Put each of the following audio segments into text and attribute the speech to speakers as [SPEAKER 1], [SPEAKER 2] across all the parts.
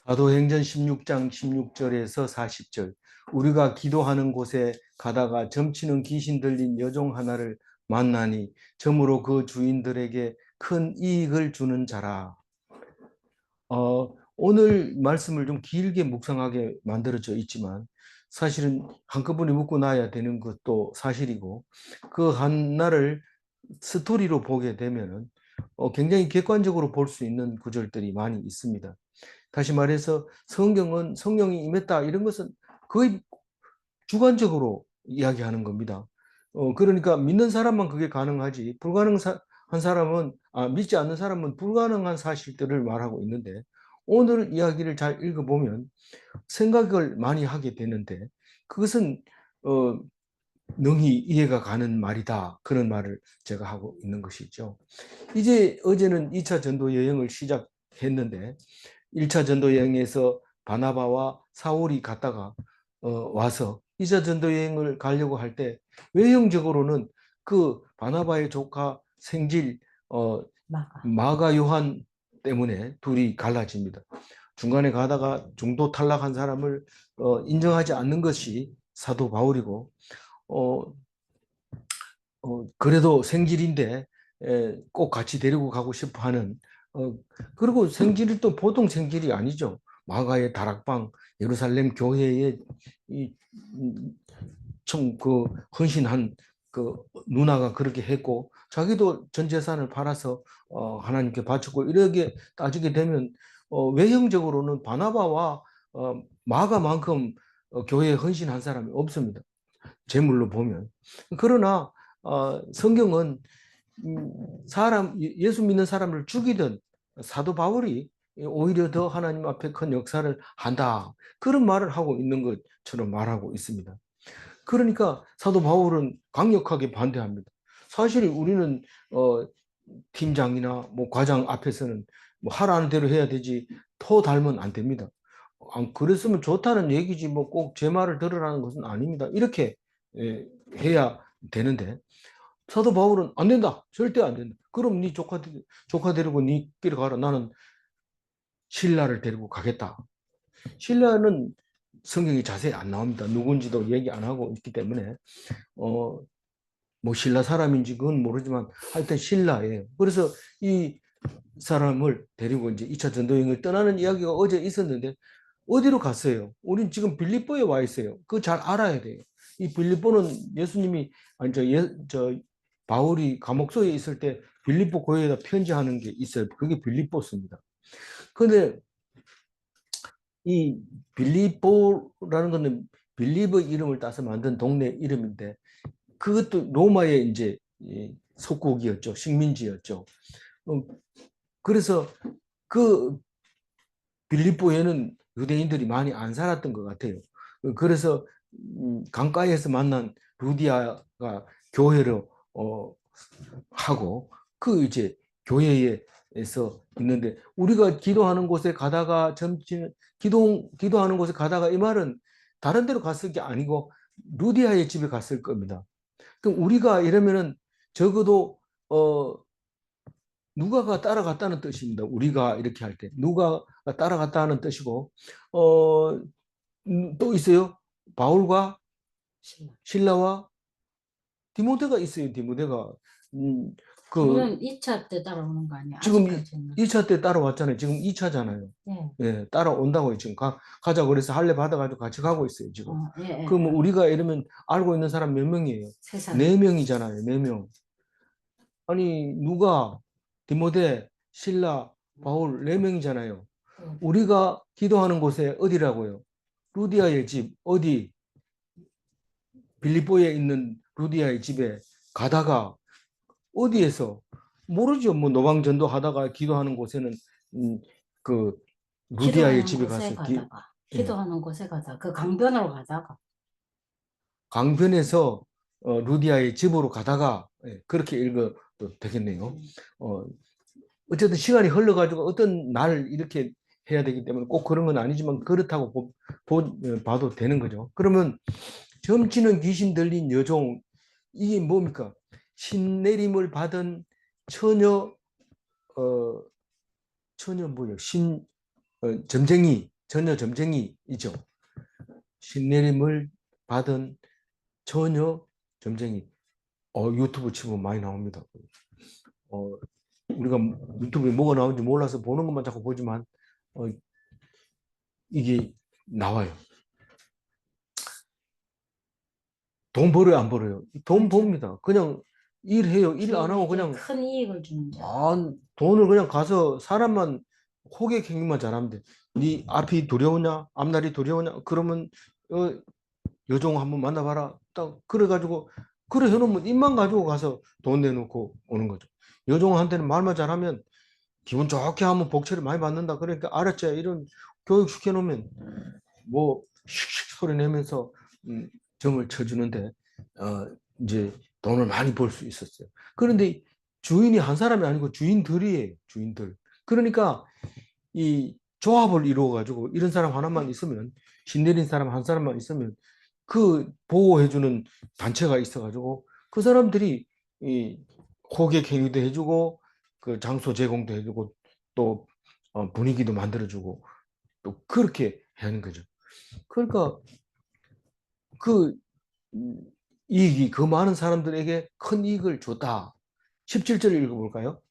[SPEAKER 1] 사도행전 16장 16절에서 40절. 우리가 기도하는 곳에 가다가 점치는 귀신 들린 여종 하나를 만나니 점으로 그 주인들에게 큰 이익을 주는 자라. 오늘 말씀을 좀 길게 묵상하게 만들어져 있지만 사실은 한꺼번에 묻고 나야 되는 것도 사실이고, 그 하나를 스토리로 보게 되면은 굉장히 객관적으로 볼 수 있는 구절들이 많이 있습니다. 다시 말해서 성경은 성령이 임했다 이런 것은 거의 주관적으로 이야기하는 겁니다. 그러니까 믿는 사람만 그게 가능하지, 불가능한 사람은, 믿지 않는 사람은 불가능한 사실들을 말하고 있는데, 오늘 이야기를 잘 읽어보면 생각을 많이 하게 되는데, 그것은 능히 이해가 가는 말이다, 그런 말을 제가 하고 있는 것이죠. 이제 어제는 2차 전도 여행을 시작했는데 1차 전도 여행에서 바나바와 사울이 갔다가 와서 2차 전도 여행을 가려고 할 때 외형적으로는 그 바나바의 조카 생질 마가 요한 때문에 둘이 갈라집니다. 중간에 가다가 중도 탈락한 사람을 인정하지 않는 것이 사도 바울이고, 어, 그래도 생질인데 꼭 같이 데리고 가고 싶어 하는, 그리고 생질이 또 보통 생질이 아니죠. 마가의 다락방, 예루살렘 교회에 좀그 헌신한 그 누나가 그렇게 했고, 자기도 전 재산을 팔아서 하나님께 바쳤고, 이렇게 따지게 되면 외형적으로는 바나바와 마가만큼 교회에 헌신한 사람이 없습니다. 제물로 보면. 그러나 성경은 예수 믿는 사람을 죽이던 사도 바울이 오히려 더 하나님 앞에 큰 역사를 한다, 그런 말을 하고 있는 것처럼 말하고 있습니다. 그러니까 사도 바울은 강력하게 반대합니다. 사실 우리는 팀장이나 뭐 과장 앞에서는 뭐 하라는 대로 해야 되지, 더 달면 안 됩니다. 그랬으면 좋다는 얘기지 뭐 꼭 제 말을 들으라는 것은 아닙니다, 이렇게 해야 되는데, 사도 바울은 안 된다, 절대 안 된다. 그럼 네 조카 데리고 니끼리 가라, 나는 신라를 데리고 가겠다. 신라는 성경이 자세히 안 나옵니다. 누군지도 얘기 안 하고 있기 때문에 뭐 신라 사람인지 그건 모르지만 하여튼 신라예요. 그래서 이 사람을 데리고 이제 2차 전도여행을 떠나는 이야기가 어제 있었는데, 어디로 갔어요? 우린 지금 빌립보에 와 있어요. 그거 잘 알아야 돼요. 이 빌립보는 예수님이, 아니 저 바울이 감옥소에 있을 때 빌립보 교회에다 편지하는 게 있어요. 그게 빌립보입니다. 근데 이 빌립보라는 거는 빌립의 이름을 따서 만든 동네 이름인데, 그것도 로마의 이제 속국이었죠. 식민지였죠. 그래서 그 빌립보에는 유대인들이 많이 안 살았던 것 같아요. 그래서 강가에서 만난 루디아가 교회로 하고, 그 이제 교회에서 있는데, 우리가 기도하는 곳에 가다가 점치는, 기도하는 곳에 가다가, 이 말은 다른 데로 갔을 게 아니고 루디아의 집에 갔을 겁니다. 그럼 우리가 이러면은 적어도 누가가 따라갔다는 뜻입니다. 우리가 이렇게 할 때 누가가 따라갔다는 뜻이고, 어, 또 있어요. 바울과 실라와 디모데가 있어요. 디모데가 그
[SPEAKER 2] 그러면 2차 때 따라오는 거 아니야?
[SPEAKER 1] 지금
[SPEAKER 2] 아직까지는.
[SPEAKER 1] 1차 때 따라왔잖아요. 지금 2차잖아요.
[SPEAKER 2] 네.
[SPEAKER 1] 예, 따라온다고요. 지금 가자 그래서 할례 받아가지고 같이 가고 있어요, 지금.
[SPEAKER 2] 예, 예,
[SPEAKER 1] 그럼 우리가 이러면 알고 있는 사람 몇 명이에요?
[SPEAKER 2] 세 사람.
[SPEAKER 1] 4명이잖아요. 4명. 아니, 누가, 디모데, 실라, 바울 4명이잖아요. 우리가 기도하는 곳에 어디라고요? 루디아의 집, 어디? 빌립보에 있는 루디아의 집에 가다가, 어디에서? 모르죠. 뭐 노방전도 하다가 기도하는 곳에는 그 루디아의
[SPEAKER 2] 기도하는
[SPEAKER 1] 집에
[SPEAKER 2] 곳에
[SPEAKER 1] 가서
[SPEAKER 2] 가다가,
[SPEAKER 1] 예,
[SPEAKER 2] 기도하는 곳에 가다가, 그 강변으로 가다가.
[SPEAKER 1] 강변에서 루디아의 집으로 가다가, 그렇게 읽어도 되겠네요. 어, 어쨌든 시간이 흘러가지고 어떤 날 이렇게 해야 되기 때문에 꼭 그런 건 아니지만, 그렇다고 봐도 되는 거죠. 그러면 점치는 귀신 들린 여종, 이게 뭡니까? 신내림을 받은 처녀, 어, 처녀 뭐예요? 점쟁이, 처녀 점쟁이이죠. 신내림을 받은 처녀 점쟁이. 유튜브 치면 많이 나옵니다. 어, 우리가 유튜브에 뭐가 나오는지 몰라서 보는 것만 자꾸 보지만 이게 나와요. 돈 벌어요, 안 벌어요? 돈
[SPEAKER 2] 그렇죠.
[SPEAKER 1] 법니다. 그냥 일해요. 일 안 하고
[SPEAKER 2] 주인에게
[SPEAKER 1] 그냥
[SPEAKER 2] 큰 이익을 주는 자.
[SPEAKER 1] 돈을 그냥 가서 사람만 호객 행위만 잘하면 돼. 네 앞이 두려우냐? 앞날이 두려우냐? 그러면 여종 한번 만나봐라. 딱 그래가지고 그래 해놓으면 입만 가지고 가서 돈 내놓고 오는 거죠. 여종한테는 말만 잘하면 기분 좋게 하면 복채를 많이 받는다. 그러니까 알았지? 이런 교육 시켜놓으면 뭐 슉슉 소리 내면서 점을 쳐주는데 이제 돈을 많이 벌 수 있었어요. 그런데 주인이 한 사람이 아니고 주인들이에요. 주인들. 그러니까 이 조합을 이루어 가지고 이런 사람 하나만 있으면 신내린 사람 한 사람만 있으면 그 보호해주는 단체가 있어가지고 그 사람들이 이 호객 행위도 해주고 그 장소 제공도 해주고 또 분위기도 만들어주고 또 그렇게 하는 거죠. 그러니까 그 이익이 그 많은 사람들에게 큰 이익을 줬다. 17절을 읽어볼까요?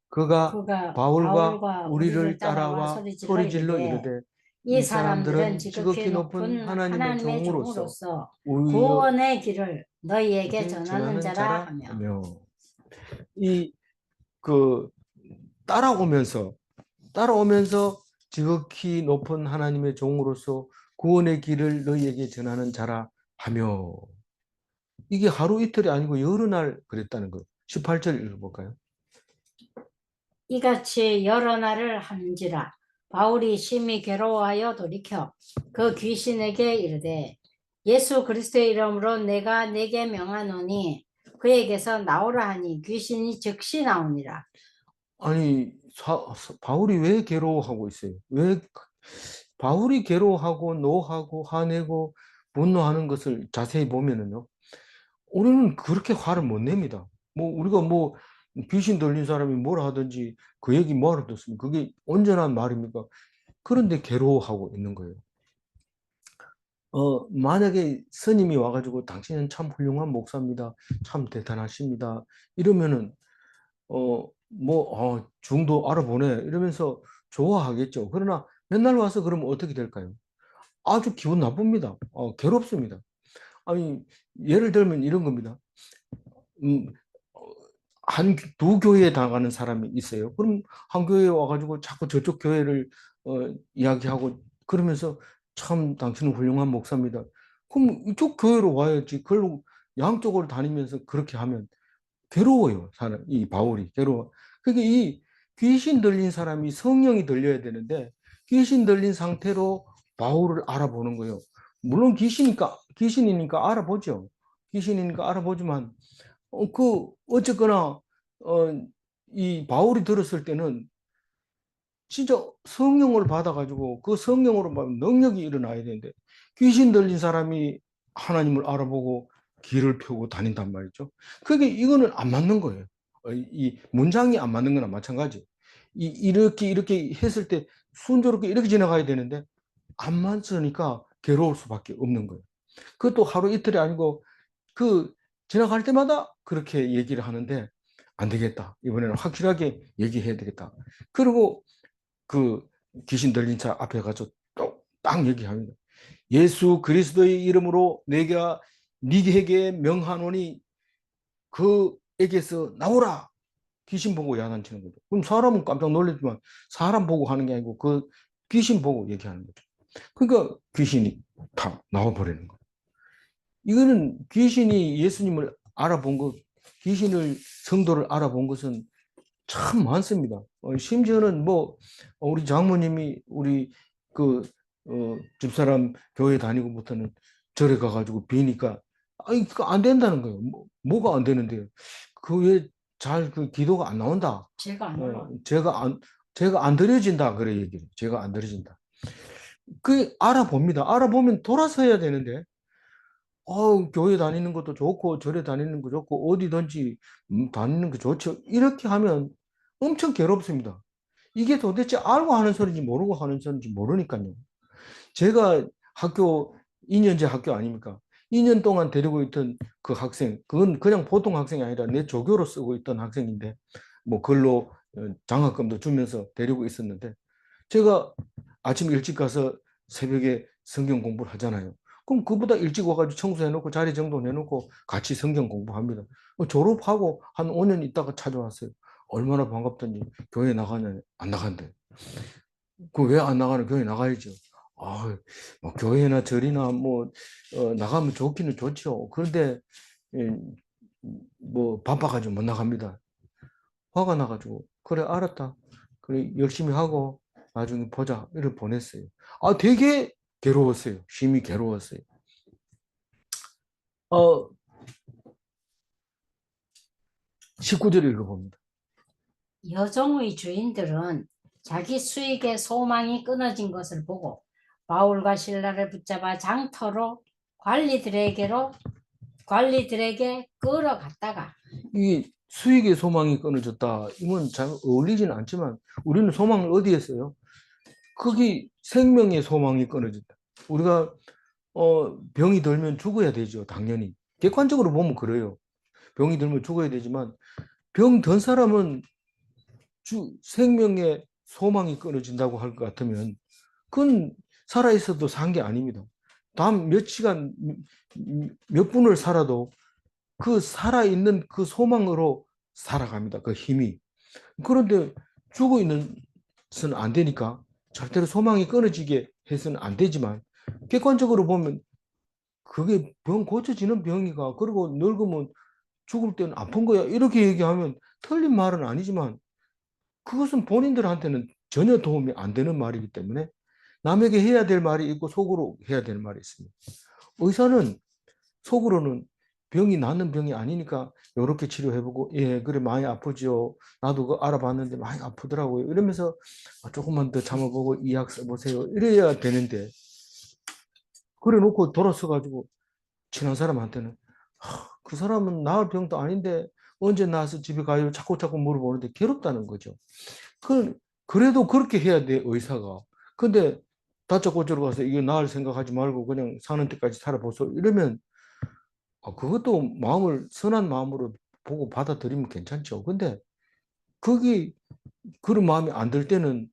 [SPEAKER 1] 그가
[SPEAKER 2] 그가
[SPEAKER 1] 바울과
[SPEAKER 2] 바울과
[SPEAKER 1] 우리를
[SPEAKER 2] 우리를 따라와
[SPEAKER 1] 따라와
[SPEAKER 2] 소리질러
[SPEAKER 1] 소리질러
[SPEAKER 2] 이르되
[SPEAKER 1] 이르되
[SPEAKER 2] 이
[SPEAKER 1] 이
[SPEAKER 2] 사람들은
[SPEAKER 1] 사람들은
[SPEAKER 2] 지극히
[SPEAKER 1] 지극히 높은
[SPEAKER 2] 높은
[SPEAKER 1] 하나님의
[SPEAKER 2] 하나님의
[SPEAKER 1] 종으로서
[SPEAKER 2] 종으로서
[SPEAKER 1] 우리에게
[SPEAKER 2] 구원의 길을 너희에게 전하는
[SPEAKER 1] 전하는
[SPEAKER 2] 자라
[SPEAKER 1] 자라
[SPEAKER 2] 하며.
[SPEAKER 1] 하며 이 그 따라오면서 지극히 높은 하나님의 종으로서 구원의 길을 너희에게 전하는 자라 하며 이게 하루 이틀이 아니고 여러 날 그랬다는 거. 18절 읽어볼까요?
[SPEAKER 2] 이같이 여러 날을 한지라 바울이 심히 괴로워하여 돌이켜 그 귀신에게 이르되 예수 그리스도의 이름으로 내가 네게 명하노니 그에게서 나오라 하니 귀신이 즉시 나오니라.
[SPEAKER 1] 아니 바울이 왜 괴로워하고 있어요? 왜 바울이 괴로워하고 노하고 화내고 분노하는 것을 자세히 보면은요. 우리는 그렇게 화를 못 냅니다. 뭐 우리가 뭐 귀신 들린 사람이 뭐라 하든지 그 얘기 뭐라 듣습니까? 그게 온전한 말입니까? 그런데 괴로워하고 있는 거예요. 만약에 스님이 와가지고 당신은 참 훌륭한 목사입니다. 참 대단하십니다. 이러면은 중도 알아보네 이러면서 좋아하겠죠. 그러나 맨날 와서 그러면 어떻게 될까요? 아주 기분 나쁩니다. 괴롭습니다. 아니 예를 들면 이런 겁니다. 음, 두 교회에 나가는 사람이 있어요. 그럼 한 교회에 와가지고 자꾸 저쪽 교회를 이야기하고 그러면서 참 당신은 훌륭한 목사입니다. 그럼 이쪽 교회로 와야지. 그걸 양쪽으로 다니면서 그렇게 하면 괴로워요. 사람, 이 바울이 괴로워. 그게 이 귀신 들린 사람이 성령이 들려야 되는데 귀신 들린 상태로 바울을 알아보는 거예요. 물론 귀신이니까 알아보죠. 귀신이니까 알아보지만 어쨌거나, 이 바울이 들었을 때는 진짜 성령을 받아가지고 그 성령으로 막 능력이 일어나야 되는데 귀신 들린 사람이 하나님을 알아보고 길을 펴고 다닌단 말이죠. 그게 이거는 안 맞는 거예요. 이 문장이 안 맞는 거나 마찬가지. 이렇게 했을 때 순조롭게 이렇게 지나가야 되는데 안 맞으니까 괴로울 수밖에 없는 거예요. 그것도 하루 이틀이 아니고 그 지나갈 때마다 그렇게 얘기를 하는데 안 되겠다. 이번에는 확실하게 얘기해야 되겠다. 그리고 그 귀신 들린 자 앞에 가서 딱 얘기합니다. 예수 그리스도의 이름으로 내가 네게 명하노니 그에게서 나오라. 귀신 보고 야단치는 거죠. 그럼 사람은 깜짝 놀랐지만 사람 보고 하는 게 아니고 그 귀신 보고 얘기하는 거죠. 그러니까 귀신이 다 나와버리는 거예요. 이거는 귀신이 예수님을 알아본 것, 귀신을 성도를 알아본 것은 참 많습니다. 심지어는 뭐 우리 장모님이 우리 그 집사람 교회 다니고부터는 절에 가가지고 비니까 아니 그안 된다는 거예요. 뭐가 안 되는데요? 그 왜 잘 그 기도가 안 나온다.
[SPEAKER 2] 제가 안 올라.
[SPEAKER 1] 제가 안 드려진다 그래 얘기를. 제가 안 드려진다. 그 알아봅니다. 알아보면 돌아서야 되는데 교회 다니는 것도 좋고, 절에 다니는 거 좋고, 어디든지 다니는 거 좋죠. 이렇게 하면 엄청 괴롭습니다. 이게 도대체 알고 하는 소리인지 모르고 하는 소리인지 모르니까요. 제가 학교 2년제 학교 아닙니까? 2년 동안 데리고 있던 그 학생, 그건 그냥 보통 학생이 아니라 내 조교로 쓰고 있던 학생인데, 뭐 근로 장학금도 주면서 데리고 있었는데, 제가 아침 일찍 가서 새벽에 성경 공부를 하잖아요. 그럼 그보다 일찍 와가지고 청소해놓고 자리 정돈해놓고 같이 성경 공부합니다. 졸업하고 한 5년 있다가 찾아왔어요. 얼마나 반갑더니 교회 나가냐, 안 나간대. 그 왜 안 나가는 교회 나가야죠. 아, 뭐 교회나 절이나 뭐 나가면 좋기는 좋죠. 그런데 예, 뭐 바빠가지고 못 나갑니다. 화가 나가지고 그래 알았다. 그래 열심히 하고 나중에 보자. 이를 보냈어요. 아 되게 괴로웠어요. 심히 괴로웠어요. 어 19절 읽어봅니다.
[SPEAKER 2] 여종의 주인들은 자기 수익의 소망이 끊어진 것을 보고 바울과 신라를 붙잡아 장터로 관리들에게 끌어갔다가
[SPEAKER 1] 이 수익의 소망이 끊어졌다. 이건 잘 어울리지는 않지만 우리는 소망을 어디에 써요? 거기 생명의 소망이 끊어진다. 우리가 병이 들면 죽어야 되죠. 당연히. 객관적으로 보면 그래요. 병이 들면 죽어야 되지만 병 든 사람은 생명의 소망이 끊어진다고 할 것 같으면 그건 살아있어도 산 게 아닙니다. 다음 몇 시간, 몇 분을 살아도 그 살아있는 그 소망으로 살아갑니다. 그 힘이. 그런데 죽어 있는 것은 안 되니까 절대로 소망이 끊어지게 해서는 안 되지만 객관적으로 보면 그게 병 고쳐지는 병이가 그리고 늙으면 죽을 때는 아픈 거야 이렇게 얘기하면 틀린 말은 아니지만 그것은 본인들한테는 전혀 도움이 안 되는 말이기 때문에 남에게 해야 될 말이 있고 속으로 해야 될 말이 있습니다. 의사는 속으로는 병이 낫는 병이 아니니까 이렇게 치료해보고 예 그래 많이 아프죠. 나도 그 알아봤는데 많이 아프더라고요. 이러면서 조금만 더 참아보고 이 약 써보세요. 이래야 되는데 그래 놓고 돌아서 가지고 친한 사람한테는 그 사람은 나을 병도 아닌데 언제 나와서 집에 가요? 자꾸 물어보는데 괴롭다는 거죠. 그래도 그렇게 해야 돼, 의사가. 근데 다짜고짜로 가서 이거 나을 생각하지 말고 그냥 사는 때까지 살아보소. 이러면 그것도 선한 마음으로 보고 받아들이면 괜찮죠. 근데 거기 그런 마음이 안 들 때는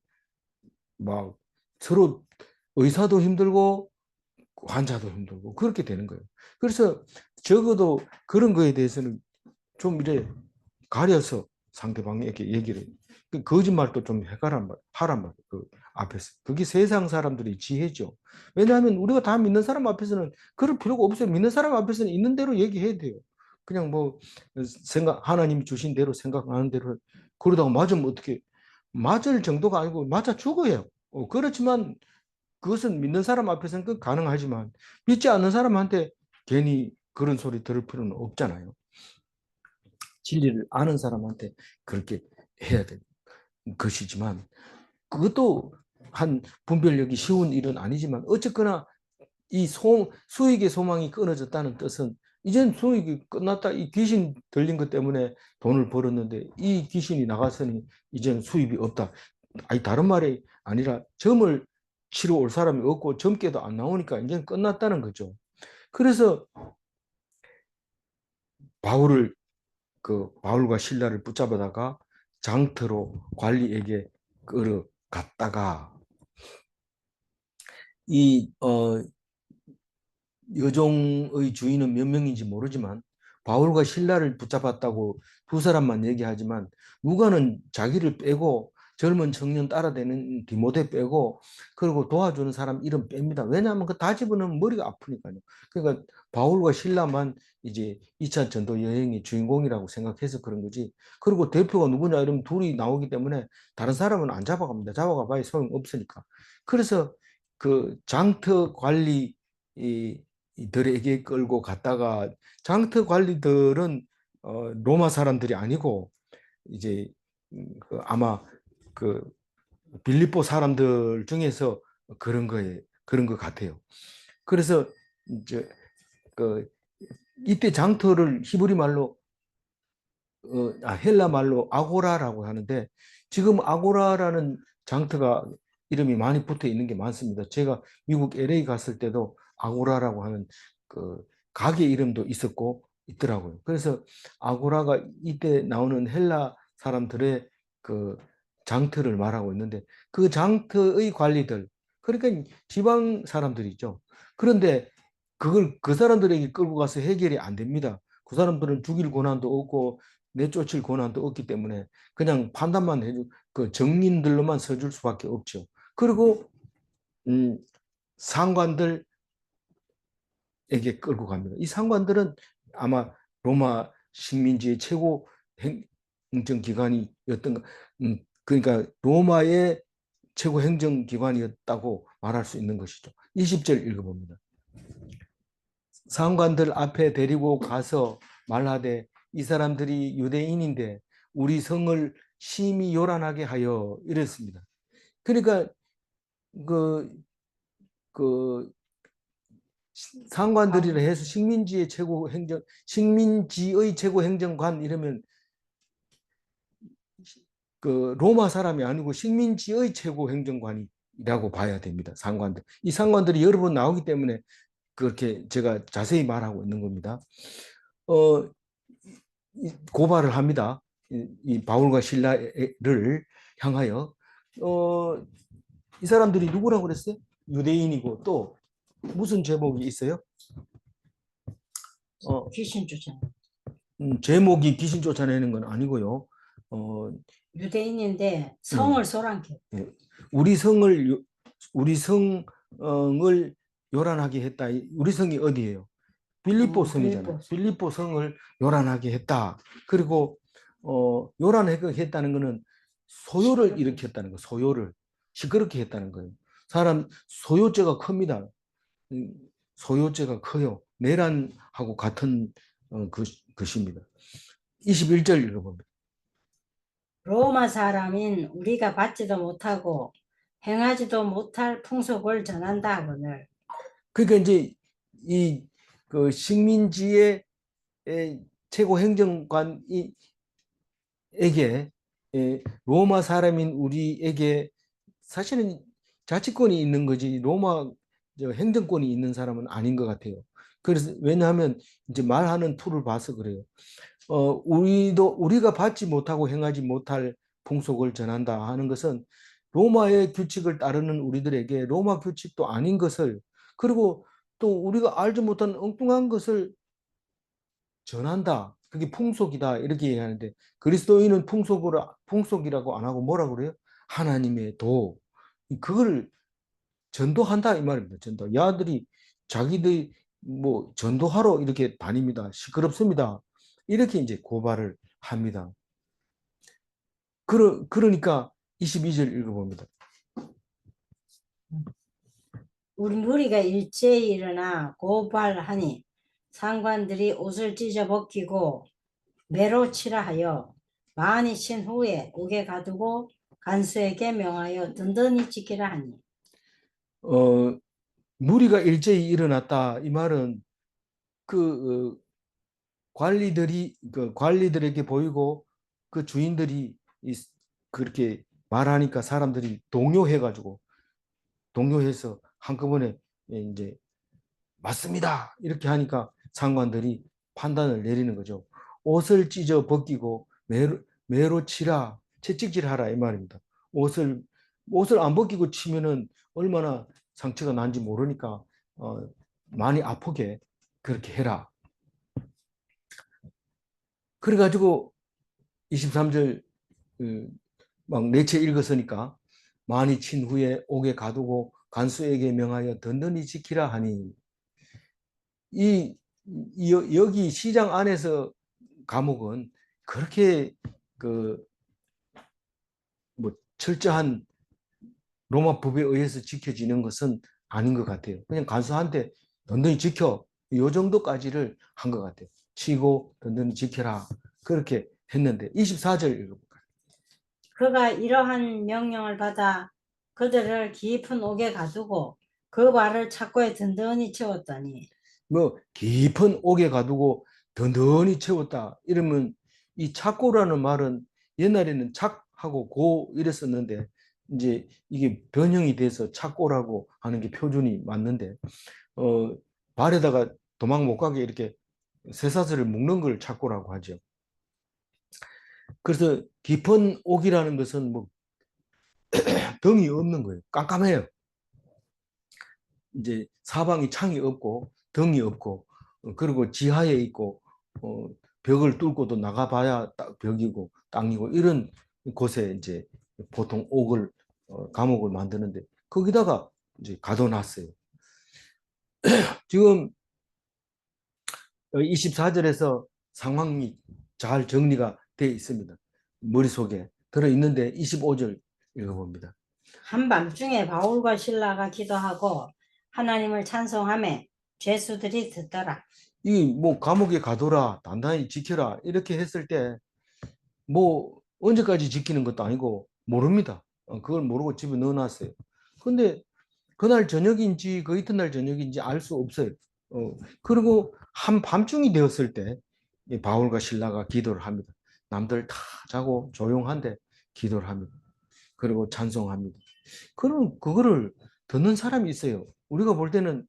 [SPEAKER 1] 막 서로 의사도 힘들고 환자도 힘들고 그렇게 되는 거예요. 그래서 적어도 그런 거에 대해서는 좀 이래 가려서 상대방에게 얘기를 그 거짓말도 좀 하란 말. 그 앞에서 그게 세상 사람들의 지혜죠. 왜냐하면 우리가 다 믿는 사람 앞에서는 그럴 필요가 없어요. 믿는 사람 앞에서는 있는 대로 얘기해야 돼요. 그냥 뭐 생각 하나님이 주신 대로 생각하는 대로 그러다가 맞으면 어떻게 맞을 정도가 아니고 맞아 죽어요. 그렇지만 그것은 믿는 사람 앞에서는 그 가능하지만 믿지 않는 사람한테 괜히 그런 소리 들을 필요는 없잖아요. 진리를 아는 사람한테 그렇게 해야 되는 것이지만 그것도 한 분별력이 쉬운 일은 아니지만 어쨌거나 이 수익의 소망이 끊어졌다는 뜻은 이젠 수익이 끝났다. 이 귀신 들린 것 때문에 돈을 벌었는데 이 귀신이 나갔으니 이제는 수입이 없다. 아니 다른 말이 아니라 점을 치러 올 사람이 없고 점괘도 안 나오니까 이제 끝났다는 거죠. 그래서 바울을 바울과 신라를 붙잡아다가 장터로 관리에게 끌어갔다가 이 여종의 주인은 몇 명인지 모르지만 바울과 신라를 붙잡았다고 두 사람만 얘기하지만 누가는 자기를 빼고 젊은 청년 따라다니는 디모데 빼고 그리고 도와주는 사람 이름 뺍니다. 왜냐하면 그 다 집어넣으면 머리가 아프니까요. 그러니까 바울과 신라만 이제 2차 전도 여행의 주인공이라고 생각해서 그런 거지. 그리고 대표가 누구냐 이러면 둘이 나오기 때문에 다른 사람은 안 잡아갑니다. 잡아가 봐야 소용없으니까. 그래서 그 장터 관리 이들에게 끌고 갔다가 장터 관리들은 로마 사람들이 아니고 이제 아마 그 빌립보 사람들 중에서 그런 것 같아요. 그래서 이제 그 이때 장터를 히브리 말로 헬라 말로 아고라라고 하는데 지금 아고라라는 장터가 이름이 많이 붙어 있는 게 많습니다. 제가 미국 LA 갔을 때도 아고라라고 하는 그 가게 이름도 있었고 있더라고요. 그래서 아고라가 이때 나오는 헬라 사람들의 그 장터를 말하고 있는데 그 장터의 관리들 그러니까 지방 사람들이죠. 그런데 그걸 그 사람들에게 끌고 가서 해결이 안 됩니다. 그 사람들은 죽일 권한도 없고 내쫓을 권한도 없기 때문에 그냥 판단만 해주 그 정인들로만 서줄 수밖에 없죠. 그리고 상관들에게 끌고 갑니다. 이 상관들은 아마 로마 식민지의 최고 행정기관이었던 그러니까 로마의 최고 행정기관이었다고 말할 수 있는 것이죠. 20절 읽어봅니다. 상관들 앞에 데리고 가서 말하되 이 사람들이 유대인인데 우리 성을 심히 요란하게 하여 이랬습니다. 그러니까 그, 그 상관들이라 해서 식민지의 최고 행정관 이러면 그 로마 사람이 아니고 식민지의 최고 행정관이라고 봐야 됩니다. 상관들. 이 상관들이 여러 번 나오기 때문에 그렇게 제가 자세히 말하고 있는 겁니다. 고발을 합니다. 이 바울과 실라를 향하여 이 사람들이 누구라고 그랬어요? 유대인이고 또 무슨 제목이 있어요?
[SPEAKER 2] 귀신 쫓아.
[SPEAKER 1] 제목이 귀신 쫓아내는 건 아니고요.
[SPEAKER 2] 유대인인데 성을 소란케.
[SPEAKER 1] 우리 성을 요란하게 했다. 우리 성이 어디예요? 빌립보 성이잖아요. 빌립보 성을 요란하게 했다. 그리고 요란하게 했다는 것은 소요를 일으켰다는 거. 소요를 시끄럽게 했다는 거예요. 사람 소요죄가 큽니다. 소요죄가 커요. 내란하고 같은 것입니다. 21절 읽어봅니다.
[SPEAKER 2] 로마 사람인 우리가 받지도 못하고 행하지도 못할 풍속을 전한다 하거늘.
[SPEAKER 1] 그러니까 이제 이 그 식민지의 최고 행정관에게 로마 사람인 우리에게 사실은 자치권이 있는 거지 로마 행정권이 있는 사람은 아닌 것 같아요. 그래서 왜냐하면 이제 말하는 투를 봐서 그래요. 우리가 받지 못하고 행하지 못할 풍속을 전한다 하는 것은 로마의 규칙을 따르는 우리들에게 로마 규칙도 아닌 것을 그리고 또 우리가 알지 못한 엉뚱한 것을 전한다. 그게 풍속이다. 이렇게 얘기하는데 그리스도인은 풍속이라고 안 하고 뭐라고 그래요? 하나님의 도. 그걸 전도한다 이 말입니다. 전도. 야들이 자기들 뭐 전도하러 이렇게 다닙니다. 시끄럽습니다. 이렇게 이제 고발을 합니다. 그러니까 22절 읽어봅니다.
[SPEAKER 2] 우리 무리가 일제히 일어나 고발하니 상관들이 옷을 찢어 벗기고 매로 치라 하여 많이 친 후에 옥에 가두고 간수에게 명하여 든든히 지키라 하니.
[SPEAKER 1] 무리가 일제히 일어났다. 이 말은 그 관리들에게 보이고 그 주인들이 그렇게 말하니까 사람들이 동요해서 한꺼번에 이제 맞습니다. 이렇게 하니까 상관들이 판단을 내리는 거죠. 옷을 찢어 벗기고 매로 치라, 채찍질하라 이 말입니다. 옷을 안 벗기고 치면은 얼마나 상처가 난지 모르니까 많이 아프게 그렇게 해라. 그래가지고 23절 막 내체 읽었으니까 많이 친 후에 옥에 가두고 간수에게 명하여 든든히 지키라 하니 여기 시장 안에서 감옥은 그렇게 그 뭐 철저한 로마 법에 의해서 지켜지는 것은 아닌 것 같아요. 그냥 간수한테 든든히 지켜 요 정도까지를 한 것 같아요. 치고 든든히 지켜라 그렇게 했는데 24절 읽어볼까요?
[SPEAKER 2] 그가 이러한 명령을 받아 그들을 깊은 옥에 가두고 그 발을 착고에 든든히 채웠더니
[SPEAKER 1] 뭐 깊은 옥에 가두고 든든히 채웠다 이러면 이 착고라는 말은 옛날에는 착하고 고 이랬었는데 이제 이게 변형이 돼서 착고라고 하는 게 표준이 맞는데 발에다가 도망 못 가게 이렇게 쇠사슬을 묶는 걸 착고라고 하죠. 그래서 깊은 옥이라는 것은 뭐 등이 없는 거예요. 깜깜해요. 이제 사방이 창이 없고 등이 없고 그리고 지하에 있고 벽을 뚫고도 나가봐야 벽이고 땅이고 이런 곳에 이제 보통 옥을 감옥을 만드는데 거기다가 이제 가둬놨어요. 지금 24절에서 상황이 잘 정리가 되어 있습니다. 머릿속에 들어있는데 25절 읽어봅니다.
[SPEAKER 2] 한밤중에 바울과 실라가 기도하고 하나님을 찬송하며 죄수들이 듣더라.
[SPEAKER 1] 이 뭐 감옥에 가둬라, 단단히 지켜라 이렇게 했을 때 뭐 언제까지 지키는 것도 아니고 모릅니다. 그걸 모르고 집에 넣어놨어요. 근데 그날 저녁인지 그 이튿날 저녁인지 알 수 없어요. 그리고 한밤중이 되었을 때 바울과 실라가 기도를 합니다. 남들 다 자고 조용한데 기도를 합니다. 그리고 찬송합니다. 그럼 그거를 듣는 사람이 있어요. 우리가 볼 때는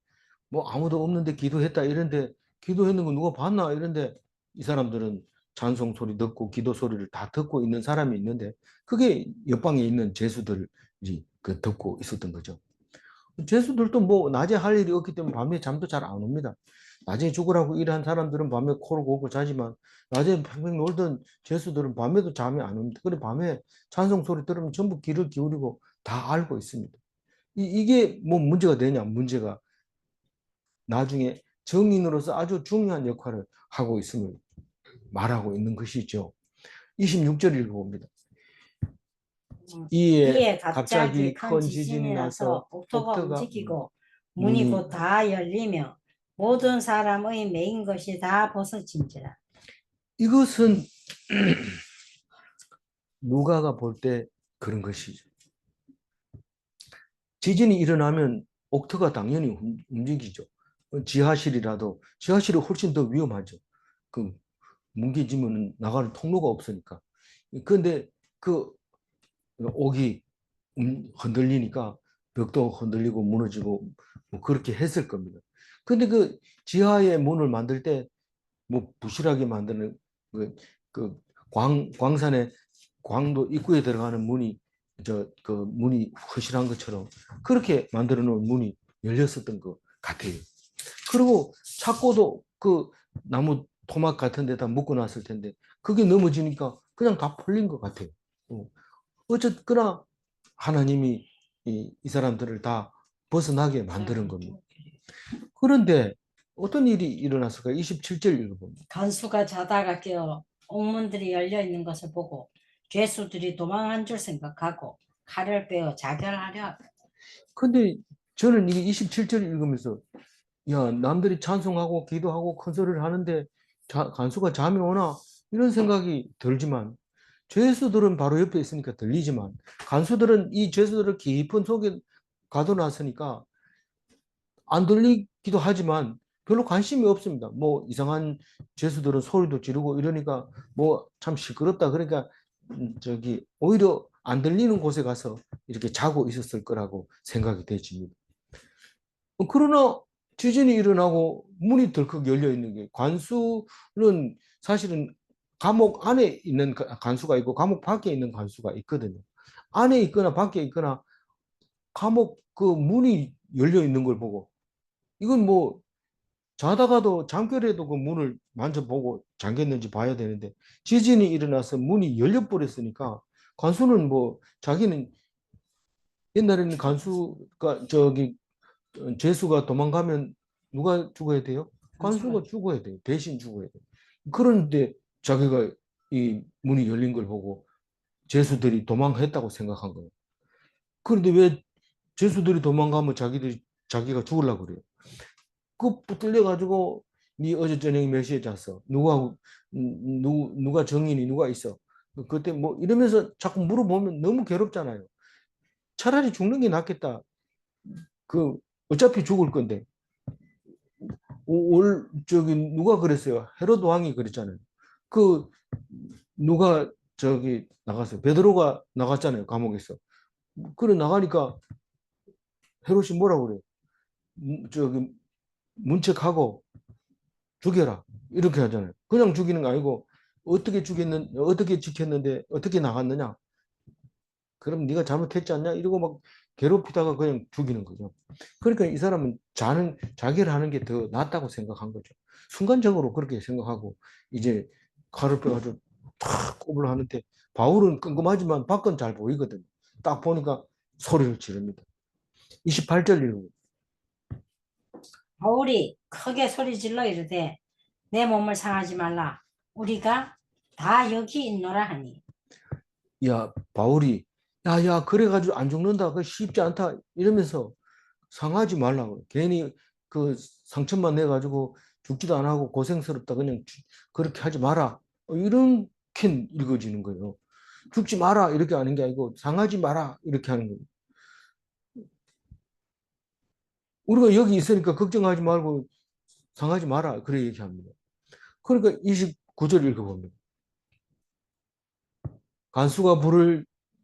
[SPEAKER 1] 뭐 아무도 없는데 기도했다 이런데 기도했는 거 누가 봤나 이런데 이 사람들은 찬송 소리 듣고 기도 소리를 다 듣고 있는 사람이 있는데 그게 옆방에 있는 죄수들이 그 듣고 있었던 거죠. 죄수들도 뭐 낮에 할 일이 없기 때문에 밤에 잠도 잘 안 옵니다. 낮에 죽으라고 일한 사람들은 밤에 코를 고고 자지만 낮에 팽팽 놀던 죄수들은 밤에도 잠이 안 옵니다. 그래 밤에 찬송 소리 들으면 전부 귀를 기울이고 다 알고 있습니다. 이게 뭐 문제가 되냐? 문제가 나중에 정인으로서 아주 중요한 역할을 하고 있음을 말하고 있는 것이죠. 26절 읽어봅니다.
[SPEAKER 2] 이에
[SPEAKER 1] 갑자기
[SPEAKER 2] 갑자기 큰
[SPEAKER 1] 큰
[SPEAKER 2] 지진이 나서 옥토가 움직이고 문이
[SPEAKER 1] 문이
[SPEAKER 2] 곧 다 열리며 모든 사람의 매인 것이 다 벗어진지라.
[SPEAKER 1] 이것은 누가가 볼 때 그런 것이죠. 지진이 일어나면 옥토가 당연히 움직이죠. 지하실이 훨씬 더 위험하죠. 그 뭉개지면 나가는 통로가 없으니까. 그런데 그 옥이 흔들리니까 벽도 흔들리고 무너지고 뭐 그렇게 했을 겁니다. 근데 그 지하의 문을 만들 때 뭐 부실하게 만드는 그 광산의 광도 입구에 들어가는 문이 그 문이 허실한 것처럼 그렇게 만들어 놓은 문이 열렸었던 것 같아요. 그리고 찾고도 그 나무 토막 같은 데다 묶어 놨을 텐데 그게 넘어지니까 그냥 다 풀린 것 같아요. 어쨌거나 하나님이 이 사람들을 다 벗어나게 만드는 겁니다. 그런데 어떤 일이 일어났을까? 27절 읽어봅니다.
[SPEAKER 2] 간수가 자다가 깨어 옥문들이 열려 있는 것을 보고 죄수들이 도망한 줄 생각하고 칼을 빼어 자결하려 하더라.
[SPEAKER 1] 근데 저는 이게 27절 읽으면서 야, 남들이 찬송하고 기도하고 큰 소리를 하는데 간수가 잠이 오나? 이런 생각이 들지만 죄수들은 바로 옆에 있으니까 들리지만 간수들은 이 죄수들을 깊은 속에 가둬놨으니까 안 들리기도 하지만 별로 관심이 없습니다. 뭐 이상한 죄수들은 소리도 지르고 이러니까 뭐 참 시끄럽다. 그러니까 저기 오히려 안 들리는 곳에 가서 이렇게 자고 있었을 거라고 생각이 되집니다. 그러나 지진이 일어나고 문이 덜컥 열려 있는 게 관수는 사실은 감옥 안에 있는 간수가 있고 감옥 밖에 있는 간수가 있거든요. 안에 있거나 밖에 있거나 감옥 그 문이 열려 있는 걸 보고 이건 뭐 자다가도 잠결에도 그 문을 만져보고 잠겼는지 봐야 되는데 지진이 일어나서 문이 열려 버렸으니까 간수는 뭐 자기는 옛날에는 간수가 저기 죄수가 도망가면 누가 죽어야 돼요? 간수가 죽어야 돼요. 대신 죽어야 돼요. 그런데 자기가 이 문이 열린 걸 보고 죄수들이 도망했다고 생각한 거예요. 그런데 왜 죄수들이 도망가면 자기가 죽으려고 그래요? 그 붙들려 가지고 네 어제 저녁에 몇 시에 잤어? 누가 정인이 누가 있어? 그때 뭐 이러면서 자꾸 물어보면 너무 괴롭잖아요. 차라리 죽는 게 낫겠다. 그 어차피 죽을 건데. 저기 누가 그랬어요? 헤로드 왕이 그랬잖아요. 그 누가 저기 나갔어요. 베드로가 나갔잖아요. 감옥에서. 그래 나가니까 헤롯이 뭐라고 그래? 저기 문책하고 죽여라. 이렇게 하잖아요. 그냥 죽이는 거 아니고 어떻게 지켰는데 어떻게 나갔느냐? 그럼 네가 잘못했지 않냐? 이러고 막 괴롭히다가 그냥 죽이는 거죠. 그러니까 이 사람은 자기를 하는 게 더 낫다고 생각한 거죠. 순간적으로 그렇게 생각하고 이제 칼을 빼가지고 탁 꼽으려 하는데 바울은 끔끔하지만 밖은 잘 보이거든요. 딱 보니까 소리를 지릅니다. 28절 읽고
[SPEAKER 2] 바울이 크게 소리질러 이르되 내 몸을 상하지 말라. 우리가 다 여기 있노라 하니.
[SPEAKER 1] 야 바울이 야야 그래가지고 안 죽는다. 그 쉽지 않다 이러면서 상하지 말라고. 괜히 그 상처만 내가지고 죽지도 안 하고 고생스럽다. 그냥 그렇게 하지 마라. 이렇게 읽어지는 거예요. 죽지 마라. 이렇게 하는 게 아니고 상하지 마라. 이렇게 하는 거예요. 우리가 여기 있으니까 걱정하지 말고 상하지 마라. 그래 얘기합니다. 그러니까 29절 읽어봅니다. 간수가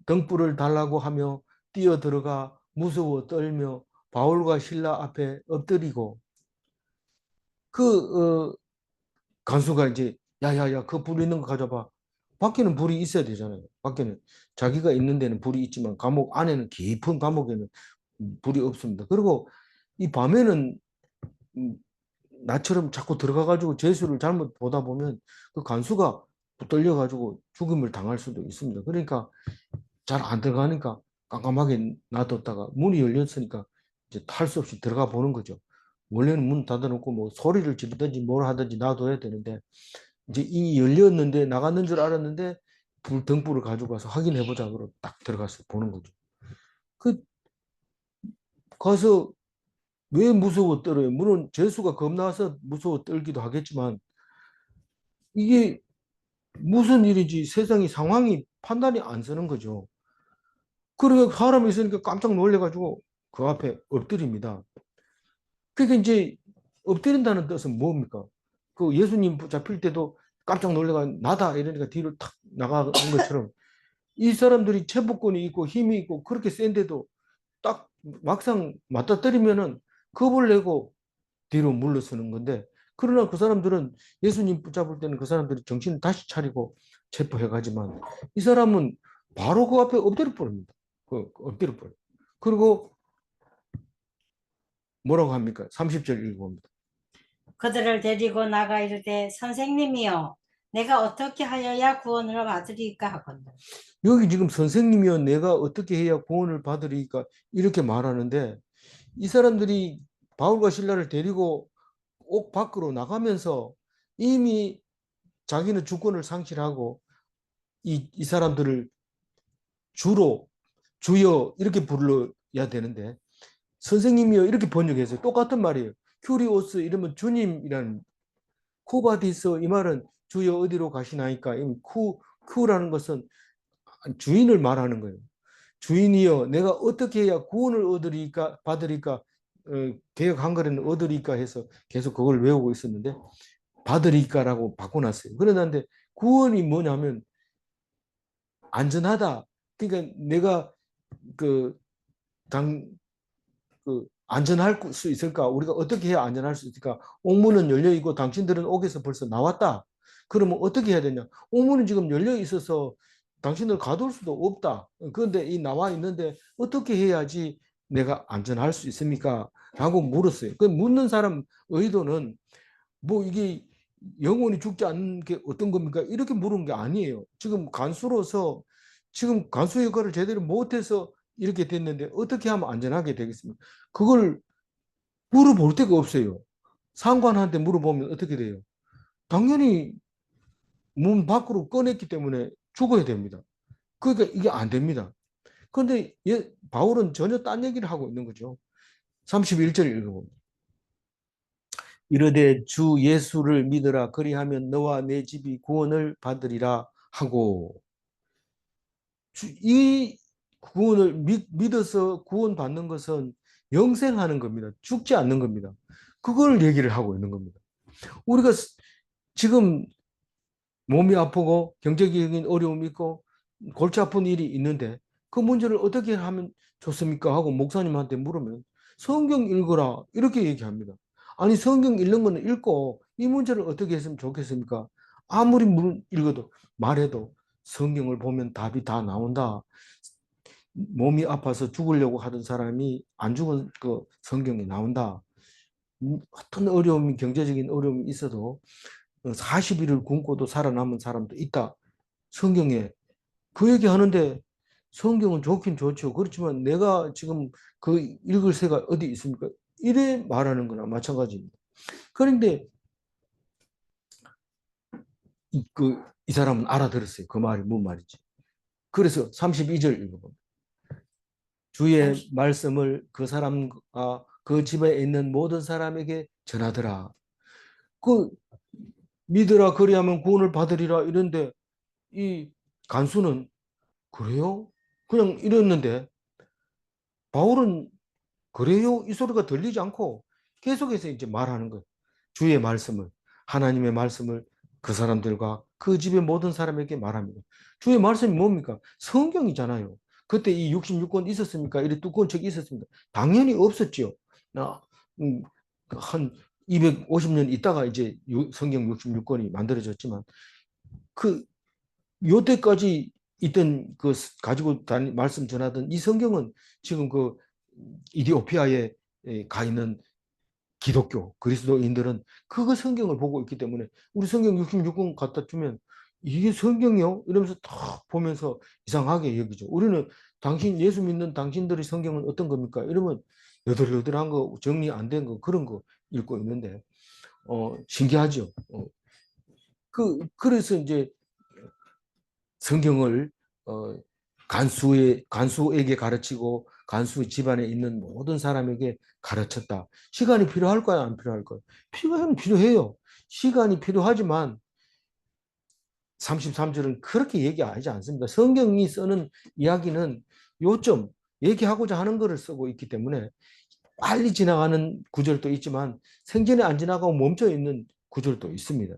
[SPEAKER 1] 등불을 달라고 하며 뛰어 들어가 무서워 떨며 바울과 신라 앞에 엎드리고 그 간수가 이제 야야야 그 불 있는 거 가져봐. 밖에는 불이 있어야 되잖아요. 밖에는 자기가 있는 데는 불이 있지만 감옥 안에는 깊은 감옥에는 불이 없습니다. 그리고 이 밤에는 음, 나처럼 자꾸 들어가가지고 죄수를 잘못 보다 보면 그 간수가 붙들려가지고 죽음을 당할 수도 있습니다. 그러니까 잘 안 들어가니까 깜깜하게 놔뒀다가 문이 열렸으니까 이제 탈 수 없이 들어가 보는 거죠. 원래는 문 닫아놓고 뭐 소리를 지르든지 뭘 하든지 놔둬야 되는데 이제 이미 열렸는데 나갔는 줄 알았는데 등불을 가지고 가서 확인해 보자 그러고 딱 들어가서 보는 거죠. 그 가서 왜 무서워 떨어요? 물론 재수가 겁나서 무서워 떨기도 하겠지만 이게 무슨 일인지 세상이 상황이 판단이 안 서는 거죠. 그러니까 사람이 있으니까 깜짝 놀래가지고 그 앞에 엎드립니다. 그러니까 이제 엎드린다는 뜻은 뭡니까? 그 예수님 잡힐 때도 깜짝 놀래가 나다 이러니까 뒤로 탁 나가는 것처럼 이 사람들이 체포권이 있고 힘이 있고 그렇게 센데도 딱 막상 맞닥뜨리면은 겁을 내고 뒤로 물러서는 건데 그러나 그 사람들은 예수님 붙잡을 때는 그 사람들이 정신을 다시 차리고 체포해 가지만 이 사람은 바로 그 앞에 엎드려 버립니다. 엎드려 버려. 그리고 뭐라고 합니까? 30절 읽어봅니다.
[SPEAKER 2] 그들을 데리고 나가 이르되 선생님이여 내가 어떻게 하여야 구원을 받으리까 하거늘.
[SPEAKER 1] 여기 지금 선생님이여 내가 어떻게 해야 구원을 받으리까 이렇게 말하는데 이 사람들이 바울과 신라를 데리고 옥 밖으로 나가면서 이미 자기는 주권을 상실하고 이 사람들을 주로 주여 이렇게 불러야 되는데 선생님이요 이렇게 번역해서 똑같은 말이에요. 큐리오스 이러면 주님이라는 쿠바디스 이 말은 주여 어디로 가시나이까 쿠라는 것은 주인을 말하는 거예요. 주인이여 내가 어떻게 해야 구원을 얻으리까 받으리까 개혁 한글에는 얻으리까 해서 계속 그걸 외우고 있었는데 받으리까라고 바꿔놨어요. 그런데 구원이 뭐냐면 안전하다. 그러니까 내가 그 당, 안전할 수 있을까? 우리가 어떻게 해야 안전할 수 있을까? 옥문은 열려 있고 당신들은 옥에서 벌써 나왔다. 그러면 어떻게 해야 되냐? 옥문은 지금 열려 있어서 당신들 가둘 수도 없다. 그런데 이 나와 있는데 어떻게 해야지 내가 안전할 수 있습니까? 라고 물었어요. 그 묻는 사람 의도는 뭐 이게 영원히 죽지 않는 게 어떤 겁니까? 이렇게 물은 게 아니에요. 지금 간수로서 지금 간수 역할을 제대로 못해서 이렇게 됐는데 어떻게 하면 안전하게 되겠습니까? 그걸 물어볼 데가 없어요. 상관한테 물어보면 어떻게 돼요? 당연히 문 밖으로 꺼냈기 때문에 죽어야 됩니다. 그러니까 이게 안 됩니다. 그런데 바울은 전혀 딴 얘기를 하고 있는 거죠. 31절 읽어봅니다. 이르되 주 예수를 믿으라 그리하면 너와 내 집이 구원을 받으리라 하고 이 구원을 믿어서 구원받는 것은 영생하는 겁니다. 죽지 않는 겁니다. 그걸 얘기를 하고 있는 겁니다. 우리가 지금 몸이 아프고 경제적인 어려움이 있고 골치 아픈 일이 있는데 그 문제를 어떻게 하면 좋습니까? 하고 목사님한테 물으면 성경 읽어라 이렇게 얘기합니다. 아니 성경 읽는 거는 읽고 이 문제를 어떻게 했으면 좋겠습니까? 아무리 읽어도 말해도 성경을 보면 답이 다 나온다. 몸이 아파서 죽으려고 하던 사람이 안 죽은 그 성경에 나온다. 어떤 어려움이 경제적인 어려움이 있어도 40일을 굶고도 살아남은 사람도 있다. 성경에 그 얘기 하는데 성경은 좋긴 좋죠. 그렇지만 내가 지금 그 읽을 새가 어디 있습니까? 이래 말하는 거나 마찬가지입니다. 그런데 이 사람은 알아들었어요. 그 말이 뭔 말인지. 그래서 32절 읽어봅니다. 주의 말씀을 그 사람과 그 집에 있는 모든 사람에게 전하더라. 그 믿으라 그리하면 구원을 받으리라 이런데 이 간수는 그래요? 그냥 이랬는데 바울은 그래요? 이 소리가 들리지 않고 계속해서 이제 말하는 거예요. 주의 말씀을, 하나님의 말씀을 그 사람들과 그 집의 모든 사람에게 말합니다. 주의 말씀이 뭡니까? 성경이잖아요. 그때 이 66권 있었습니까? 이래 두꺼운 책이 있었습니다. 당연히 없었죠. 나, 한 250년 있다가 이제 성경 66권이 만들어졌지만 그 요때까지 있던 그 가지고 다니 말씀 전하던 이 성경은 지금 그 이디오피아에 가 있는 기독교 그리스도인들은 그거 성경을 보고 있기 때문에 우리 성경 66권 갖다 주면 이게 성경이요? 이러면서 딱 보면서 이상하게 여기죠. 우리는 당신 예수 믿는 당신들의 성경은 어떤 겁니까? 이러면 여들여들한 거 정리 안 된 거 그런 거 읽고 있는데 신기하죠. 그래서 이제 성경을 간수에게 가르치고 간수 집안에 있는 모든 사람에게 가르쳤다. 시간이 필요할까요? 안 필요할까요? 시간은 필요해요. 시간이 필요하지만 33절은 그렇게 얘기하지 않습니다. 성경이 쓰는 이야기는 요점 얘기하고자 하는 것을 쓰고 있기 때문에 빨리 지나가는 구절도 있지만 생전에 안 지나가고 멈춰 있는 구절도 있습니다.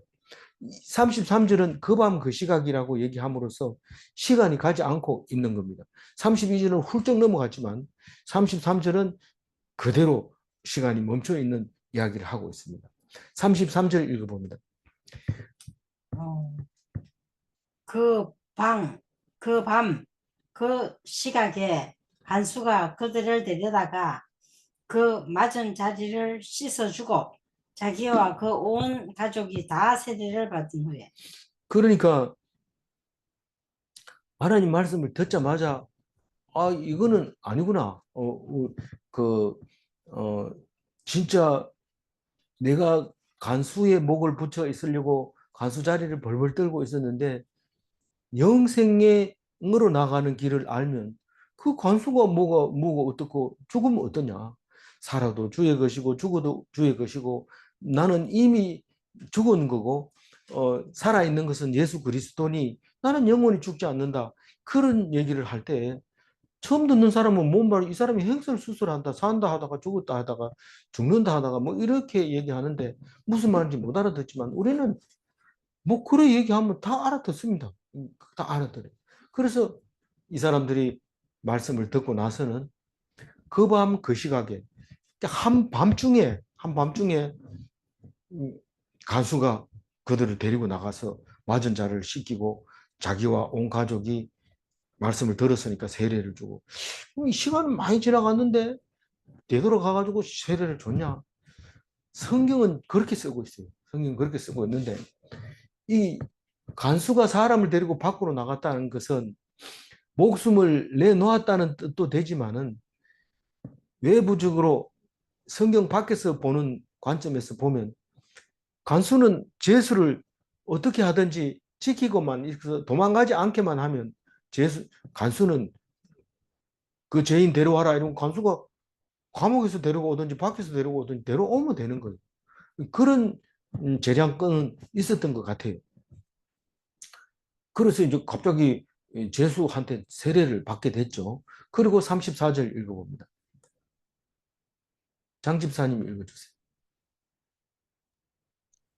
[SPEAKER 1] 33절은 그 밤 그 시각이라고 얘기함으로써 시간이 가지 않고 있는 겁니다. 32절은 훌쩍 넘어갔지만 33절은 그대로 시간이 멈춰 있는 이야기를 하고 있습니다. 33절 읽어봅니다.
[SPEAKER 2] 어, 그 방, 그 밤, 그 시각에 한수가 그들을 데려다가 그 맞은 자리를 씻어주고 자기와 그 온 가족이 다 세례를 받은 후에
[SPEAKER 1] 그러니까 하나님 말씀을 듣자마자 이거는 아니구나. 그, 어, 진짜 내가 간수의 목을 붙여 있으려고 간수 자리를 벌벌 떨고 있었는데 영생으로 나가는 길을 알면 그 관수가 뭐가 어떻고 죽으면 어떠냐. 살아도 주의 것이고 죽어도 주의 것이고 나는 이미 죽은 거고 살아있는 것은 예수 그리스도니 나는 영원히 죽지 않는다. 그런 얘기를 할 때 처음 듣는 사람은 뭔 말이 이 사람이 행설수설한다 산다 하다가 죽었다 하다가 죽는다 하다가 뭐 이렇게 얘기하는데 무슨 말인지 못 알아듣지만 우리는 뭐 그래 얘기하면 다 알아듣습니다. 다 알아들어요. 그래서 이 사람들이 말씀을 듣고 나서는 그 밤 그 시각에 한밤중에 간수가 그들을 데리고 나가서 맞은 자를 씻기고 자기와 온 가족이 말씀을 들었으니까 세례를 주고 이 시간은 많이 지나갔는데 되돌아가가지고 세례를 줬냐? 성경은 그렇게 쓰고 있어요. 성경은 그렇게 쓰고 있는데 이 간수가 사람을 데리고 밖으로 나갔다는 것은 목숨을 내놓았다는 뜻도 되지만은 외부적으로 성경 밖에서 보는 관점에서 보면 간수는 죄수를 어떻게 하든지 지키고만 도망가지 않게만 하면 간수는 그 죄인 데려와라 이러면 간수가 감옥에서 데려오든지 밖에서 데려오든지 데려오면 되는 거예요. 그런 재량권은 있었던 것 같아요. 그래서 이제 갑자기 제수한테 세례를 받게 됐죠. 그리고 34절 읽어봅니다. 장 집사님 읽어주세요.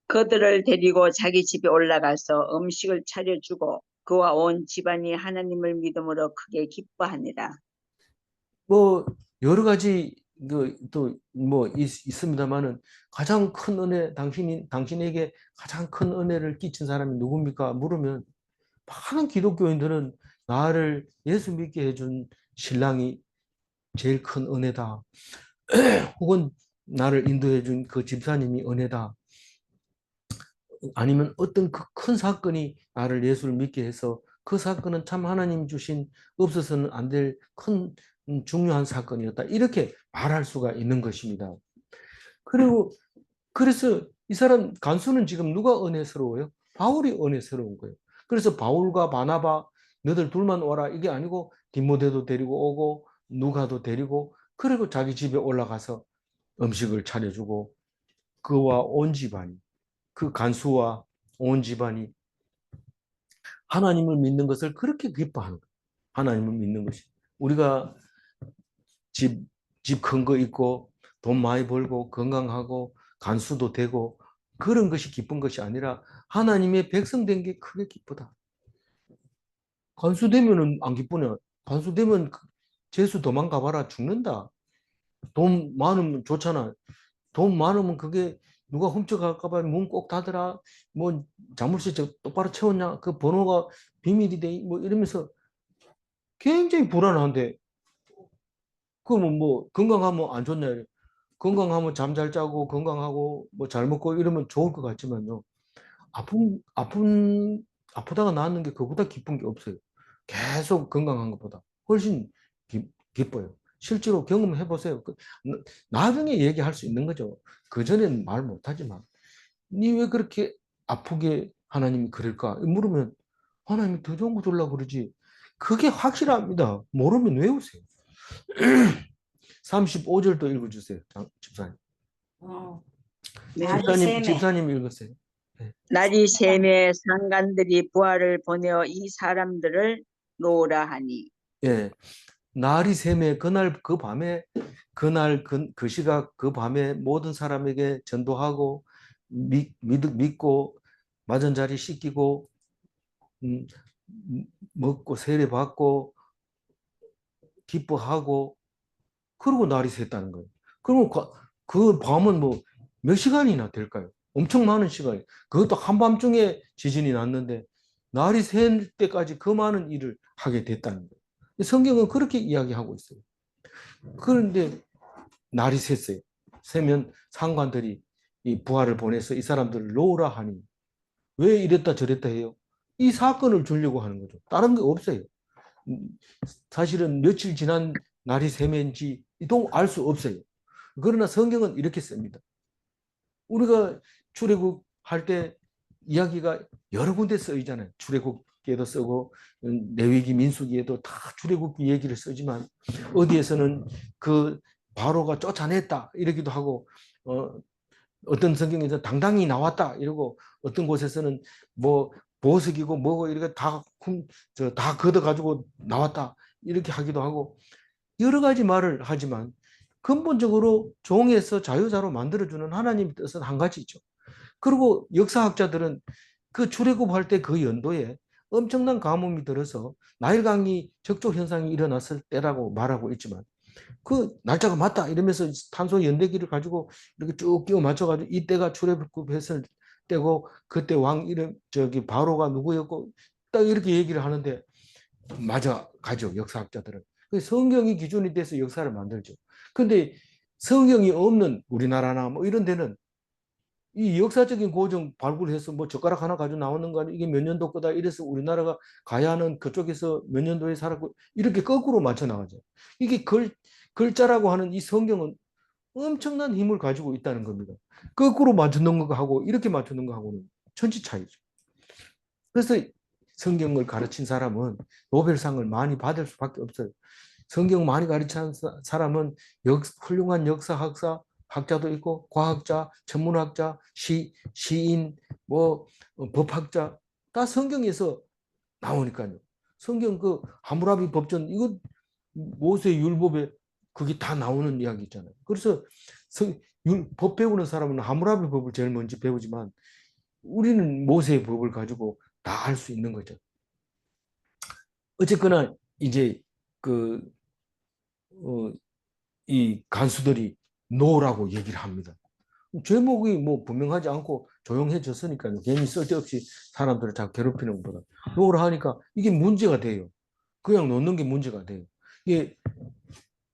[SPEAKER 3] 그들을 데리고 자기 집에 올라가서 음식을 차려주고 그와 온 집안이 하나님을 믿음으로 크게 기뻐하니라.
[SPEAKER 1] 뭐 여러 가지 또 뭐 있습니다만은 가장 큰 은혜, 당신에게 가장 큰 은혜를 끼친 사람이 누굽니까? 물으면 많은 기독교인들은 나를 예수 믿게 해준 신랑이 제일 큰 은혜다. 혹은 나를 인도해 준 그 집사님이 은혜다. 아니면 어떤 그 큰 사건이 나를 예수를 믿게 해서 그 사건은 참 하나님 주신 없어서는 안 될 큰 중요한 사건이었다. 이렇게 말할 수가 있는 것입니다. 그리고 그래서 이 사람 간수는 지금 누가 은혜스러워요? 바울이 은혜스러운 거예요. 그래서 바울과 바나바 너들 둘만 와라 이게 아니고 디모데도 데리고 오고 누가도 데리고 그리고 자기 집에 올라가서 음식을 차려주고 그와 온 집안이 그 간수와 온 집안이 하나님을 믿는 것을 그렇게 기뻐하는 거예요. 하나님을 믿는 것이. 우리가 집 큰 거 있고 돈 많이 벌고 건강하고 간수도 되고 그런 것이 기쁜 것이 아니라 하나님의 백성 된 게 크게 기쁘다. 간수 되면은 안 기쁘냐? 간수 되면 재수 도망가봐라 죽는다. 돈 많으면 좋잖아. 돈 많으면 그게 누가 훔쳐갈까 봐 문 꼭 닫으라. 뭐 자물쇠 똑바로 채웠냐? 그 번호가 비밀이 돼. 뭐 이러면서 굉장히 불안한데 그러면 뭐 건강하면 안 좋냐? 건강하면 잠 잘 자고 건강하고 뭐 잘 먹고 이러면 좋을 것 같지만요. 아프다가 나았는 게 그보다 기쁜 게 없어요. 계속 건강한 것보다 훨씬 기뻐요. 실제로 경험해 보세요. 나중에 얘기할 수 있는 거죠. 그전에는 말 못하지만 니 왜 그렇게 아프게 하나님이 그럴까? 물으면 하나님이 더 좋은 거 주려고 그러지. 그게 확실합니다. 모르면 외우세요. 35절도 읽어주세요. 집사님.
[SPEAKER 3] 네.
[SPEAKER 1] 집사님 읽으세요. 네.
[SPEAKER 3] 날이 샘에 상관들이 부하를 보내어 이 사람들을 놓으라 하니.
[SPEAKER 1] 예. 날이 샘에 그날 그 밤에 그날 그 시각 그 밤에 모든 사람에게 전도하고 믿고 맞은 자리 씻기고 음, 먹고 세례 받고 기뻐하고 그러고 날이 샜다는 거예요. 그리고 그 밤은 뭐 몇 시간이나 될까요? 엄청 많은 시간이. 그것도 한밤중에 지진이 났는데 날이 새 때까지 그 많은 일을 하게 됐다는 거예요. 성경은 그렇게 이야기하고 있어요. 그런데 날이 샜어요. 새면 상관들이 이 부하를 보내서 이 사람들을 놓으라 하니 왜 이랬다 저랬다 해요? 이 사건을 주려고 하는 거죠. 다른 게 없어요. 사실은 며칠 지난 날이 새면지도 알 수 없어요. 그러나 성경은 이렇게 씁니다. 우리가 출애굽 할 때 이야기가 여러 군데 쓰이잖아요. 출애굽기에도 쓰고 레위기 민수기에도 다 출애굽기 얘기를 쓰지만 어디에서는 그 바로가 쫓아냈다 이러기도 하고 어떤 성경에서 당당히 나왔다 이러고 어떤 곳에서는 뭐 보석이고 뭐고 이렇게 다 걷어가지고 나왔다 이렇게 하기도 하고 여러 가지 말을 하지만 근본적으로 종에서 자유자로 만들어주는 하나님의 뜻은 한 가지죠. 그리고 역사학자들은 그 출애굽할 때 그 연도에 엄청난 가뭄이 들어서 나일강이 적조 현상이 일어났을 때라고 말하고 있지만 그 날짜가 맞다 이러면서 탄소 연대기를 가지고 이렇게 쭉 끼워 맞춰가지고 이때가 출애굽했을 때고 그때 왕 이름 바로가 누구였고 딱 이렇게 얘기를 하는데 맞아 가죠 역사학자들은. 성경이 기준이 돼서 역사를 만들죠. 근데 성경이 없는 우리나라나 뭐 이런 데는 이 역사적인 고정 발굴해서 뭐 젓가락 하나 가지고 나오는 거 아니야? 이게 몇 년도 거다 이래서 우리나라가 가야는 그쪽에서 몇 년도에 살았고 이렇게 거꾸로 맞춰 나가죠. 이게 글자라고 하는 이 성경은 엄청난 힘을 가지고 있다는 겁니다. 거꾸로 맞추는 거하고 이렇게 맞추는 거하고는 천지 차이죠. 그래서 성경을 가르친 사람은 노벨상을 많이 받을 수밖에 없어요. 성경 많이 가르친 사람은 훌륭한 역사학자, 학자도 있고 과학자, 천문학자, 시인, 뭐 법학자 다 성경에서 나오니까요. 성경 그 하무라비 법전 이거 모세 율법에 그게 다 나오는 이야기 있잖아요. 그래서 법 배우는 사람은 하무라비 법을 제일 먼저 배우지만 우리는 모세의 법을 가지고 다 할 수 있는 거죠. 어쨌거나 이제 그 이 간수들이 노라고 얘기를 합니다. 제목이 뭐 분명하지 않고 조용해졌으니까 괜히 쓸데없이 사람들을 자꾸 괴롭히는 것보다 노라 하니까 이게 문제가 돼요. 그냥 놓는 게 문제가 돼요. 이게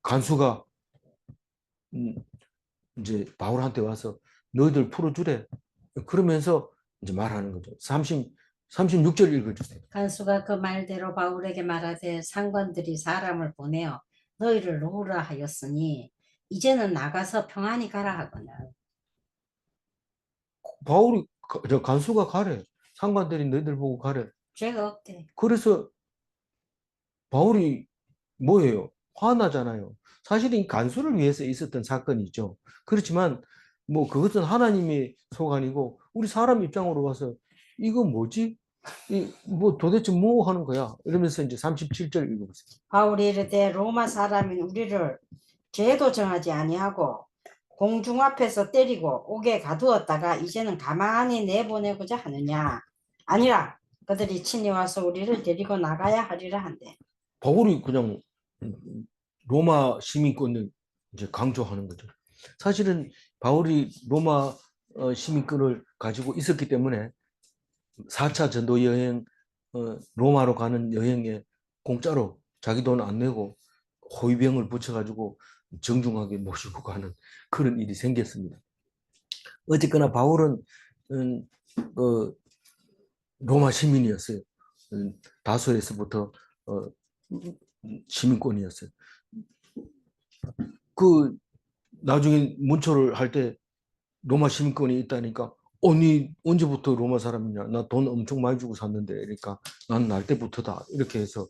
[SPEAKER 1] 간수가 이제 바울한테 와서 너희들 풀어주래. 그러면서 이제 말하는 거죠. 36절 읽어주세요.
[SPEAKER 2] 간수가 그 말대로 바울에게 말하되 상관들이 사람을 보내어 너희를 놓으라 하였으니 이제는 나가서 평안히 가라 하거늘.
[SPEAKER 1] 바울이 저 간수가 가래. 상관들이 너희들 보고 가래.
[SPEAKER 2] 죄가 없대.
[SPEAKER 1] 그래서 바울이 뭐예요? 화나잖아요. 사실은 간수를 위해서 있었던 사건이죠. 그렇지만 뭐 그것은 하나님의 소관이고 우리 사람 입장으로 봐서 이거 뭐지? 뭐 도대체 뭐 하는 거야? 이러면서 이제 37절 읽어보세요.
[SPEAKER 2] 바울이 이르되 로마 사람인 우리를 죄도 정하지 아니하고 공중 앞에서 때리고 옥에 가두었다가 이제는 가만히 내보내고자 하느냐? 아니라 그들이 친히 와서 우리를 데리고 나가야 하리라 한대.
[SPEAKER 1] 바울이 그냥 로마 시민권을 이제 강조하는 거죠. 사실은 바울이 로마 시민권을 가지고 있었기 때문에 4차 전도 여행 로마로 가는 여행에 공짜로 자기 돈 안 내고 호위병을 붙여가지고 정중하게 모시고 가는 그런 일이 생겼습니다. 어쨌거나 바울은 로마 시민이었어요. 다소에서부터 시민권이었어요. 그 나중에 문초를 할 때 로마 시민권이 있다니까 니 언제부터 로마 사람이냐? 나 돈 엄청 많이 주고 샀는데. 그러니까 난 날 때부터다. 이렇게 해서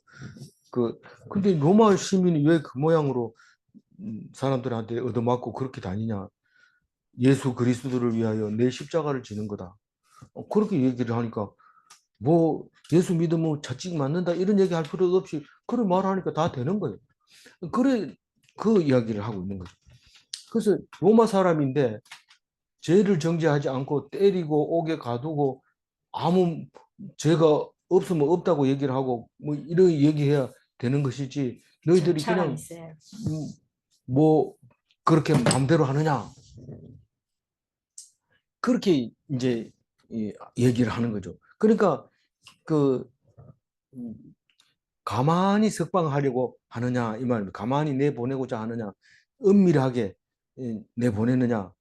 [SPEAKER 1] 근데 로마 시민이 왜 그 모양으로 사람들한테 얻어맞고 그렇게 다니냐? 예수 그리스도를 위하여 내 십자가를 지는 거다. 그렇게 얘기를 하니까 뭐 예수 믿으면 자칫 맞는다 이런 얘기 할 필요도 없이 그런 말을 하니까 다 되는 거예요. 그래 그 이야기를 하고 있는 거죠. 그래서 로마 사람인데 죄를 정죄하지 않고 때리고 옥에 가두고 아무 죄가 없으면 없다고 얘기를 하고 뭐 이런 얘기해야 되는 것이지 너희들이
[SPEAKER 2] 절차가
[SPEAKER 1] 그냥
[SPEAKER 2] 있어요.
[SPEAKER 1] 뭐 그렇게 마음대로 하느냐 그렇게 이제 얘기를 하는 거죠. 그러니까 그 가만히 석방하려고 하느냐 이 말입니다. 가만히 내보내고자 하느냐 은밀하게 내보내느냐.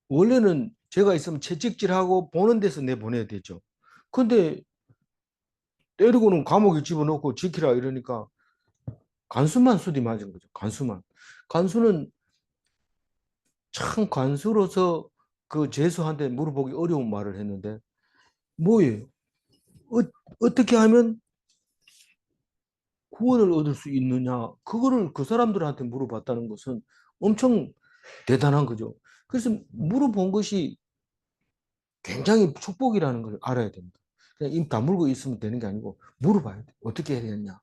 [SPEAKER 1] 원래는 죄가 있으면 채찍질하고 보는 데서 내보내야 되죠. 근데 때리고는 감옥에 집어넣고 지키라 이러니까 간수만 수디 맞은 거죠. 간수만. 간수는 참 간수로서 그 죄수한테 물어보기 어려운 말을 했는데 뭐예요? 어떻게 하면 구원을 얻을 수 있느냐? 그거를 그 사람들한테 물어봤다는 것은 엄청 대단한 거죠. 그래서 물어본 것이 굉장히 축복이라는 걸 알아야 됩니다. 그냥 입 다물고 있으면 되는 게 아니고 물어봐야 돼. 어떻게 해야 되느냐?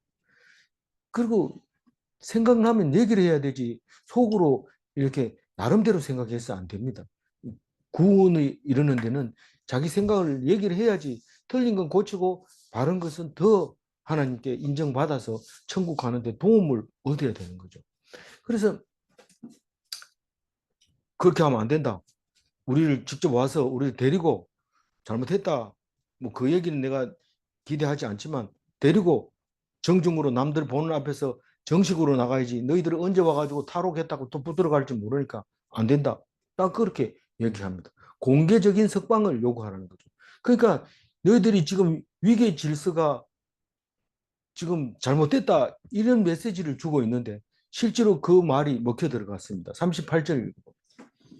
[SPEAKER 1] 그리고 생각나면 얘기를 해야 되지 속으로 이렇게 나름대로 생각해서 안 됩니다. 구원을 이루는 데는 자기 생각을 얘기를 해야지 틀린 건 고치고 바른 것은 더 하나님께 인정받아서 천국 가는데 도움을 얻어야 되는 거죠. 그래서 그렇게 하면 안 된다. 우리를 직접 와서 우리를 데리고 잘못했다. 뭐 그 얘기는 내가 기대하지 않지만 데리고 정중으로 남들 보는 앞에서 정식으로 나가야지 너희들이 언제 와가지고 탈옥했다고 또 붙들어갈지 모르니까 안 된다. 딱 그렇게 얘기합니다. 공개적인 석방을 요구하는 거죠. 그러니까 너희들이 지금 위계 질서가 지금 잘못됐다 이런 메시지를 주고 있는데 실제로 그 말이 먹혀 들어갔습니다. 38절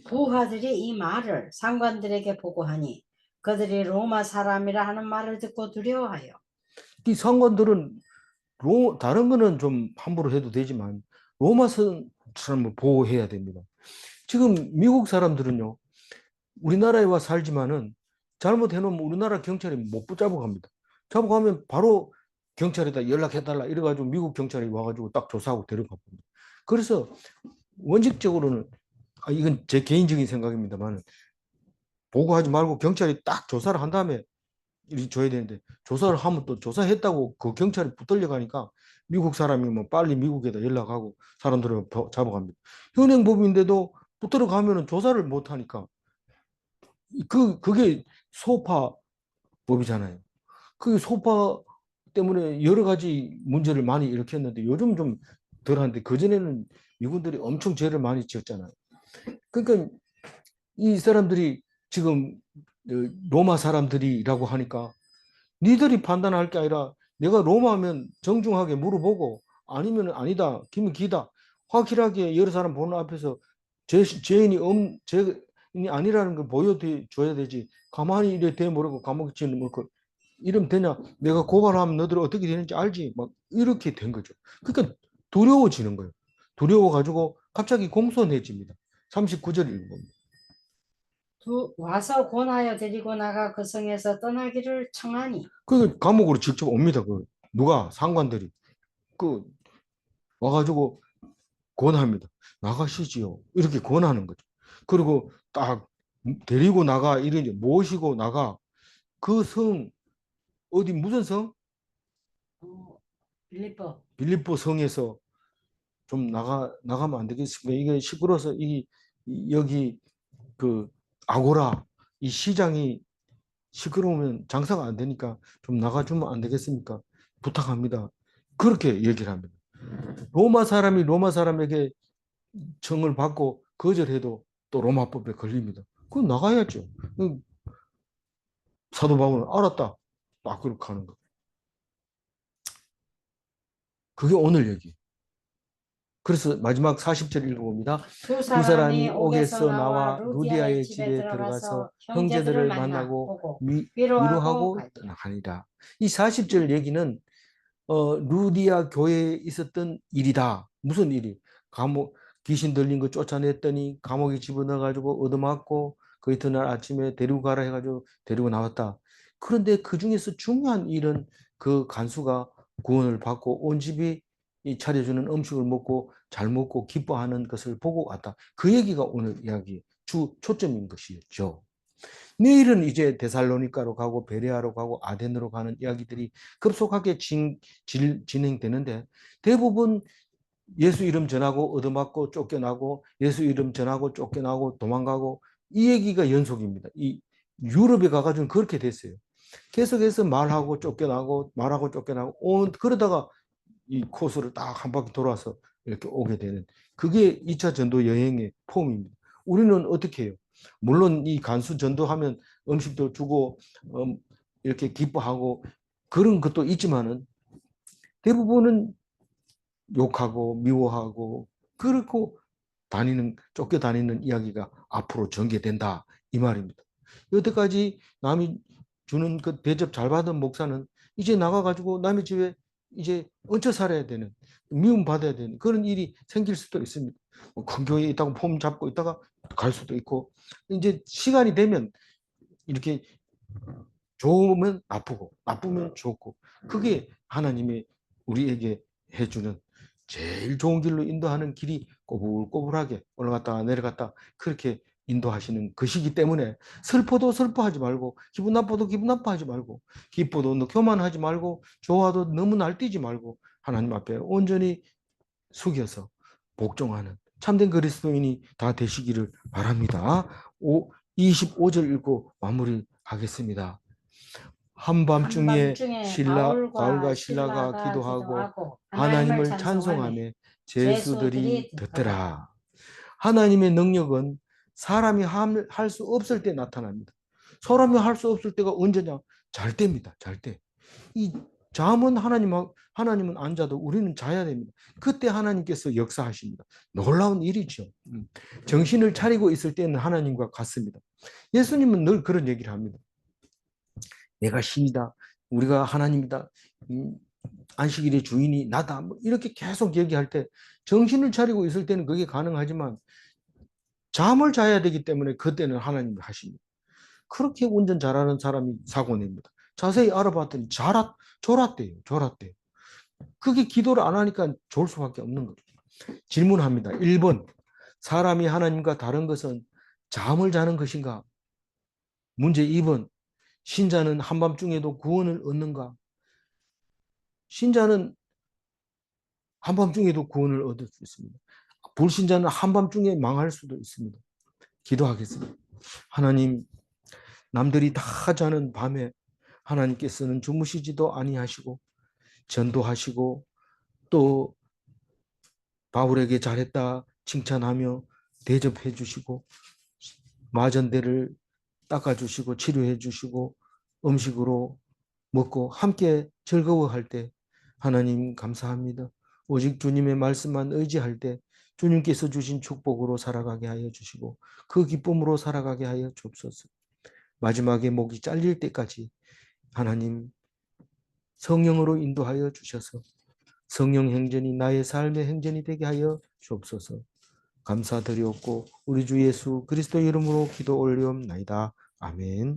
[SPEAKER 2] 부하들이 이 말을 상관들에게 보고하니 그들이 로마 사람이라 하는 말을 듣고 두려워하여.
[SPEAKER 1] 이 상관들은 다른 거는 좀 함부로 해도 되지만 로마 사람을 보호해야 됩니다. 지금 미국 사람들은요, 우리나라에 와 살지만은 잘못해놓으면 우리나라 경찰이 못 붙잡아 갑니다. 잡아가면 바로 경찰에다 연락해달라 이래가지고 미국 경찰이 와가지고 딱 조사하고 데려가 봅니다. 그래서 원칙적으로는 이건 제 개인적인 생각입니다만 보고하지 말고 경찰이 딱 조사를 한 다음에 이리 줘야 되는데 조사를 하면 또 조사했다고 그 경찰이 붙들려 가니까 미국 사람이면 빨리 미국에다 연락하고 사람들을 잡아갑니다. 현행법인데도 붙들어 가면은 조사를 못 하니까 그게 소파법이잖아요. 그 소파 때문에 여러 가지 문제를 많이 일으켰는데 요즘 좀 덜한데 그전에는 미군들이 엄청 죄를 많이 지었잖아요. 그러니까 이 사람들이 지금 로마 사람들이라고 하니까 니들이 판단할 게 아니라 내가 로마면 정중하게 물어보고 아니면 아니다, 기면 기다. 확실하게 여러 사람 보는 앞에서 죄인이 아니라는 걸 보여줘야 되지. 가만히 이래 대 모르고 감옥에 치는 뭐 이러면 되냐? 내가 고발하면 너들 어떻게 되는지 알지? 막 이렇게 된 거죠. 그러니까 두려워지는 거예요. 두려워가지고 갑자기 공손해집니다. 39절 읽어봅니다.
[SPEAKER 2] 와서 권하여 데리고 나가 그 성에서 떠나기를 청하니.
[SPEAKER 1] 그 감옥으로 직접 옵니다. 그 누가 상관들이 그 와가지고 권합니다. 나가시지요. 이렇게 권하는 거죠. 그리고 딱 데리고 나가 이러니 모시고 나가 그 성 어디 무슨 성?
[SPEAKER 2] 빌립보.
[SPEAKER 1] 빌립보 성에서 좀 나가면 안 되겠습니까? 이게 시끄러워서 여기 그 아고라 이 시장이 시끄러우면 장사가 안 되니까 좀 나가주면 안 되겠습니까? 부탁합니다. 그렇게 얘기를 합니다. 로마 사람이 로마 사람에게 청을 받고 거절해도 또 로마법에 걸립니다. 그건 나가야죠. 사도 바울은 알았다. 딱 그렇게 하는 거. 그게 오늘 얘기. 그래서 마지막 40절 읽어봅니다.
[SPEAKER 2] 두
[SPEAKER 1] 두
[SPEAKER 2] 사람이
[SPEAKER 1] 사람이
[SPEAKER 2] 옥에서
[SPEAKER 1] 옥에서
[SPEAKER 2] 나와
[SPEAKER 1] 나와
[SPEAKER 2] 루디아의
[SPEAKER 1] 루디아의
[SPEAKER 2] 집에
[SPEAKER 1] 집에
[SPEAKER 2] 들어가서
[SPEAKER 1] 들어가서
[SPEAKER 2] 형제들을
[SPEAKER 1] 형제들을
[SPEAKER 2] 만나
[SPEAKER 1] 만나고
[SPEAKER 2] 보고
[SPEAKER 1] 위로하고
[SPEAKER 2] 위로하고
[SPEAKER 1] 하니라. 이 40절 얘기는 루디아 교회에 있었던 일이다. 무슨 일이? 감옥 귀신 들린 거 쫓아냈더니 감옥에 집어넣어가지고 얻어맞고 그 이튿날 아침에 데리고 가라 해가지고 데리고 나왔다. 그런데 그 중에서 중요한 일은 그 간수가 구원을 받고 온 집이 이 차려주는 음식을 먹고 잘 먹고 기뻐하는 것을 보고 왔다. 그 얘기가 오늘 이야기 주 초점인 것이었죠. 내일은 이제 데살로니가로 가고 베레아로 가고 아덴으로 가는 이야기들이 급속하게 진행되는데 대부분 예수 이름 전하고 얻어맞고 쫓겨나고 예수 이름 전하고 쫓겨나고 도망가고 이 얘기가 연속입니다. 이 유럽에 가가지고 그렇게 됐어요. 계속해서 말하고 쫓겨나고 말하고 쫓겨나고 그러다가 이 코스를 딱 한 바퀴 돌아서 이렇게 오게 되는 그게 2차 전도 여행의 폼입니다. 우리는 어떻게 해요? 물론 이 간수 전도하면 음식도 주고 이렇게 기뻐하고 그런 것도 있지만은 대부분은 욕하고 미워하고 그렇고 쫓겨 다니는 이야기가 앞으로 전개된다 이 말입니다. 여태까지 남이 주는 그 대접 잘 받은 목사는 이제 나가가지고 남의 집에 이제 얹혀 살아야 되는 미움 받아야 되는 그런 일이 생길 수도 있습니다. 큰 교회에 있다가 폼 잡고 있다가 갈 수도 있고 이제 시간이 되면 이렇게 좋으면 나쁘고 나쁘면 좋고 그게 하나님이 우리에게 해주는 제일 좋은 길로 인도하는 길이 꼬불꼬불하게 올라갔다가 내려갔다 그렇게 인도하시는 것이기 때문에 슬퍼도 슬퍼하지 말고 기분 나빠도 기분 나빠하지 말고 기뻐도 교만하지 말고 좋아도 너무 날뛰지 말고 하나님 앞에 온전히 숙여서 복종하는 참된 그리스도인이 다 되시기를 바랍니다. 25절 읽고 마무리하겠습니다. 한밤중에 바울과 신라가 기도하고 하나님을 찬송하며 제수들이 듣더라. 하나님의 능력은 사람이 할 수 없을 때 나타납니다. 사람이 할 수 없을 때가 언제냐? 잘 때입니다. 잘 때. 이 잠은 하나님은 안 자도 우리는 자야 됩니다. 그때 하나님께서 역사하십니다. 놀라운 일이죠. 정신을 차리고 있을 때는 하나님과 같습니다. 예수님은 늘 그런 얘기를 합니다. 내가 신이다. 우리가 하나님이다. 안식일의 주인이 나다. 뭐 이렇게 계속 얘기할 때 정신을 차리고 있을 때는 그게 가능하지만 잠을 자야 되기 때문에 그때는 하나님이 하십니다. 그렇게 운전 잘하는 사람이 사고 냅니다. 자세히 알아봤더니 졸았대요. 졸았대요. 그게 기도를 안 하니까 졸 수밖에 없는 거죠. 질문합니다. 1번 사람이 하나님과 다른 것은 잠을 자는 것인가? 문제 2번. 신자는 한밤중에도 구원을 얻는가? 신자는 한밤중에도 구원을 얻을 수 있습니다. 불신자는 한밤중에 망할 수도 있습니다. 기도하겠습니다. 하나님, 남들이 다 자는 밤에 하나님께서는 주무시지도 아니하시고 전도하시고 또 바울에게 잘했다 칭찬하며 대접해 주시고 마전대를 닦아주시고 치료해 주시고 음식으로 먹고 함께 즐거워할 때 하나님 감사합니다. 오직 주님의 말씀만 의지할 때 주님께서 주신 축복으로 살아가게 하여 주시고 그 기쁨으로 살아가게 하여 주옵소서. 마지막에 목이 잘릴 때까지 하나님 성령으로 인도하여 주셔서 성령 행전이 나의 삶의 행전이 되게 하여 주옵소서. 감사드리옵고 우리 주 예수 그리스도 이름으로 기도 올리옵나이다. 아멘.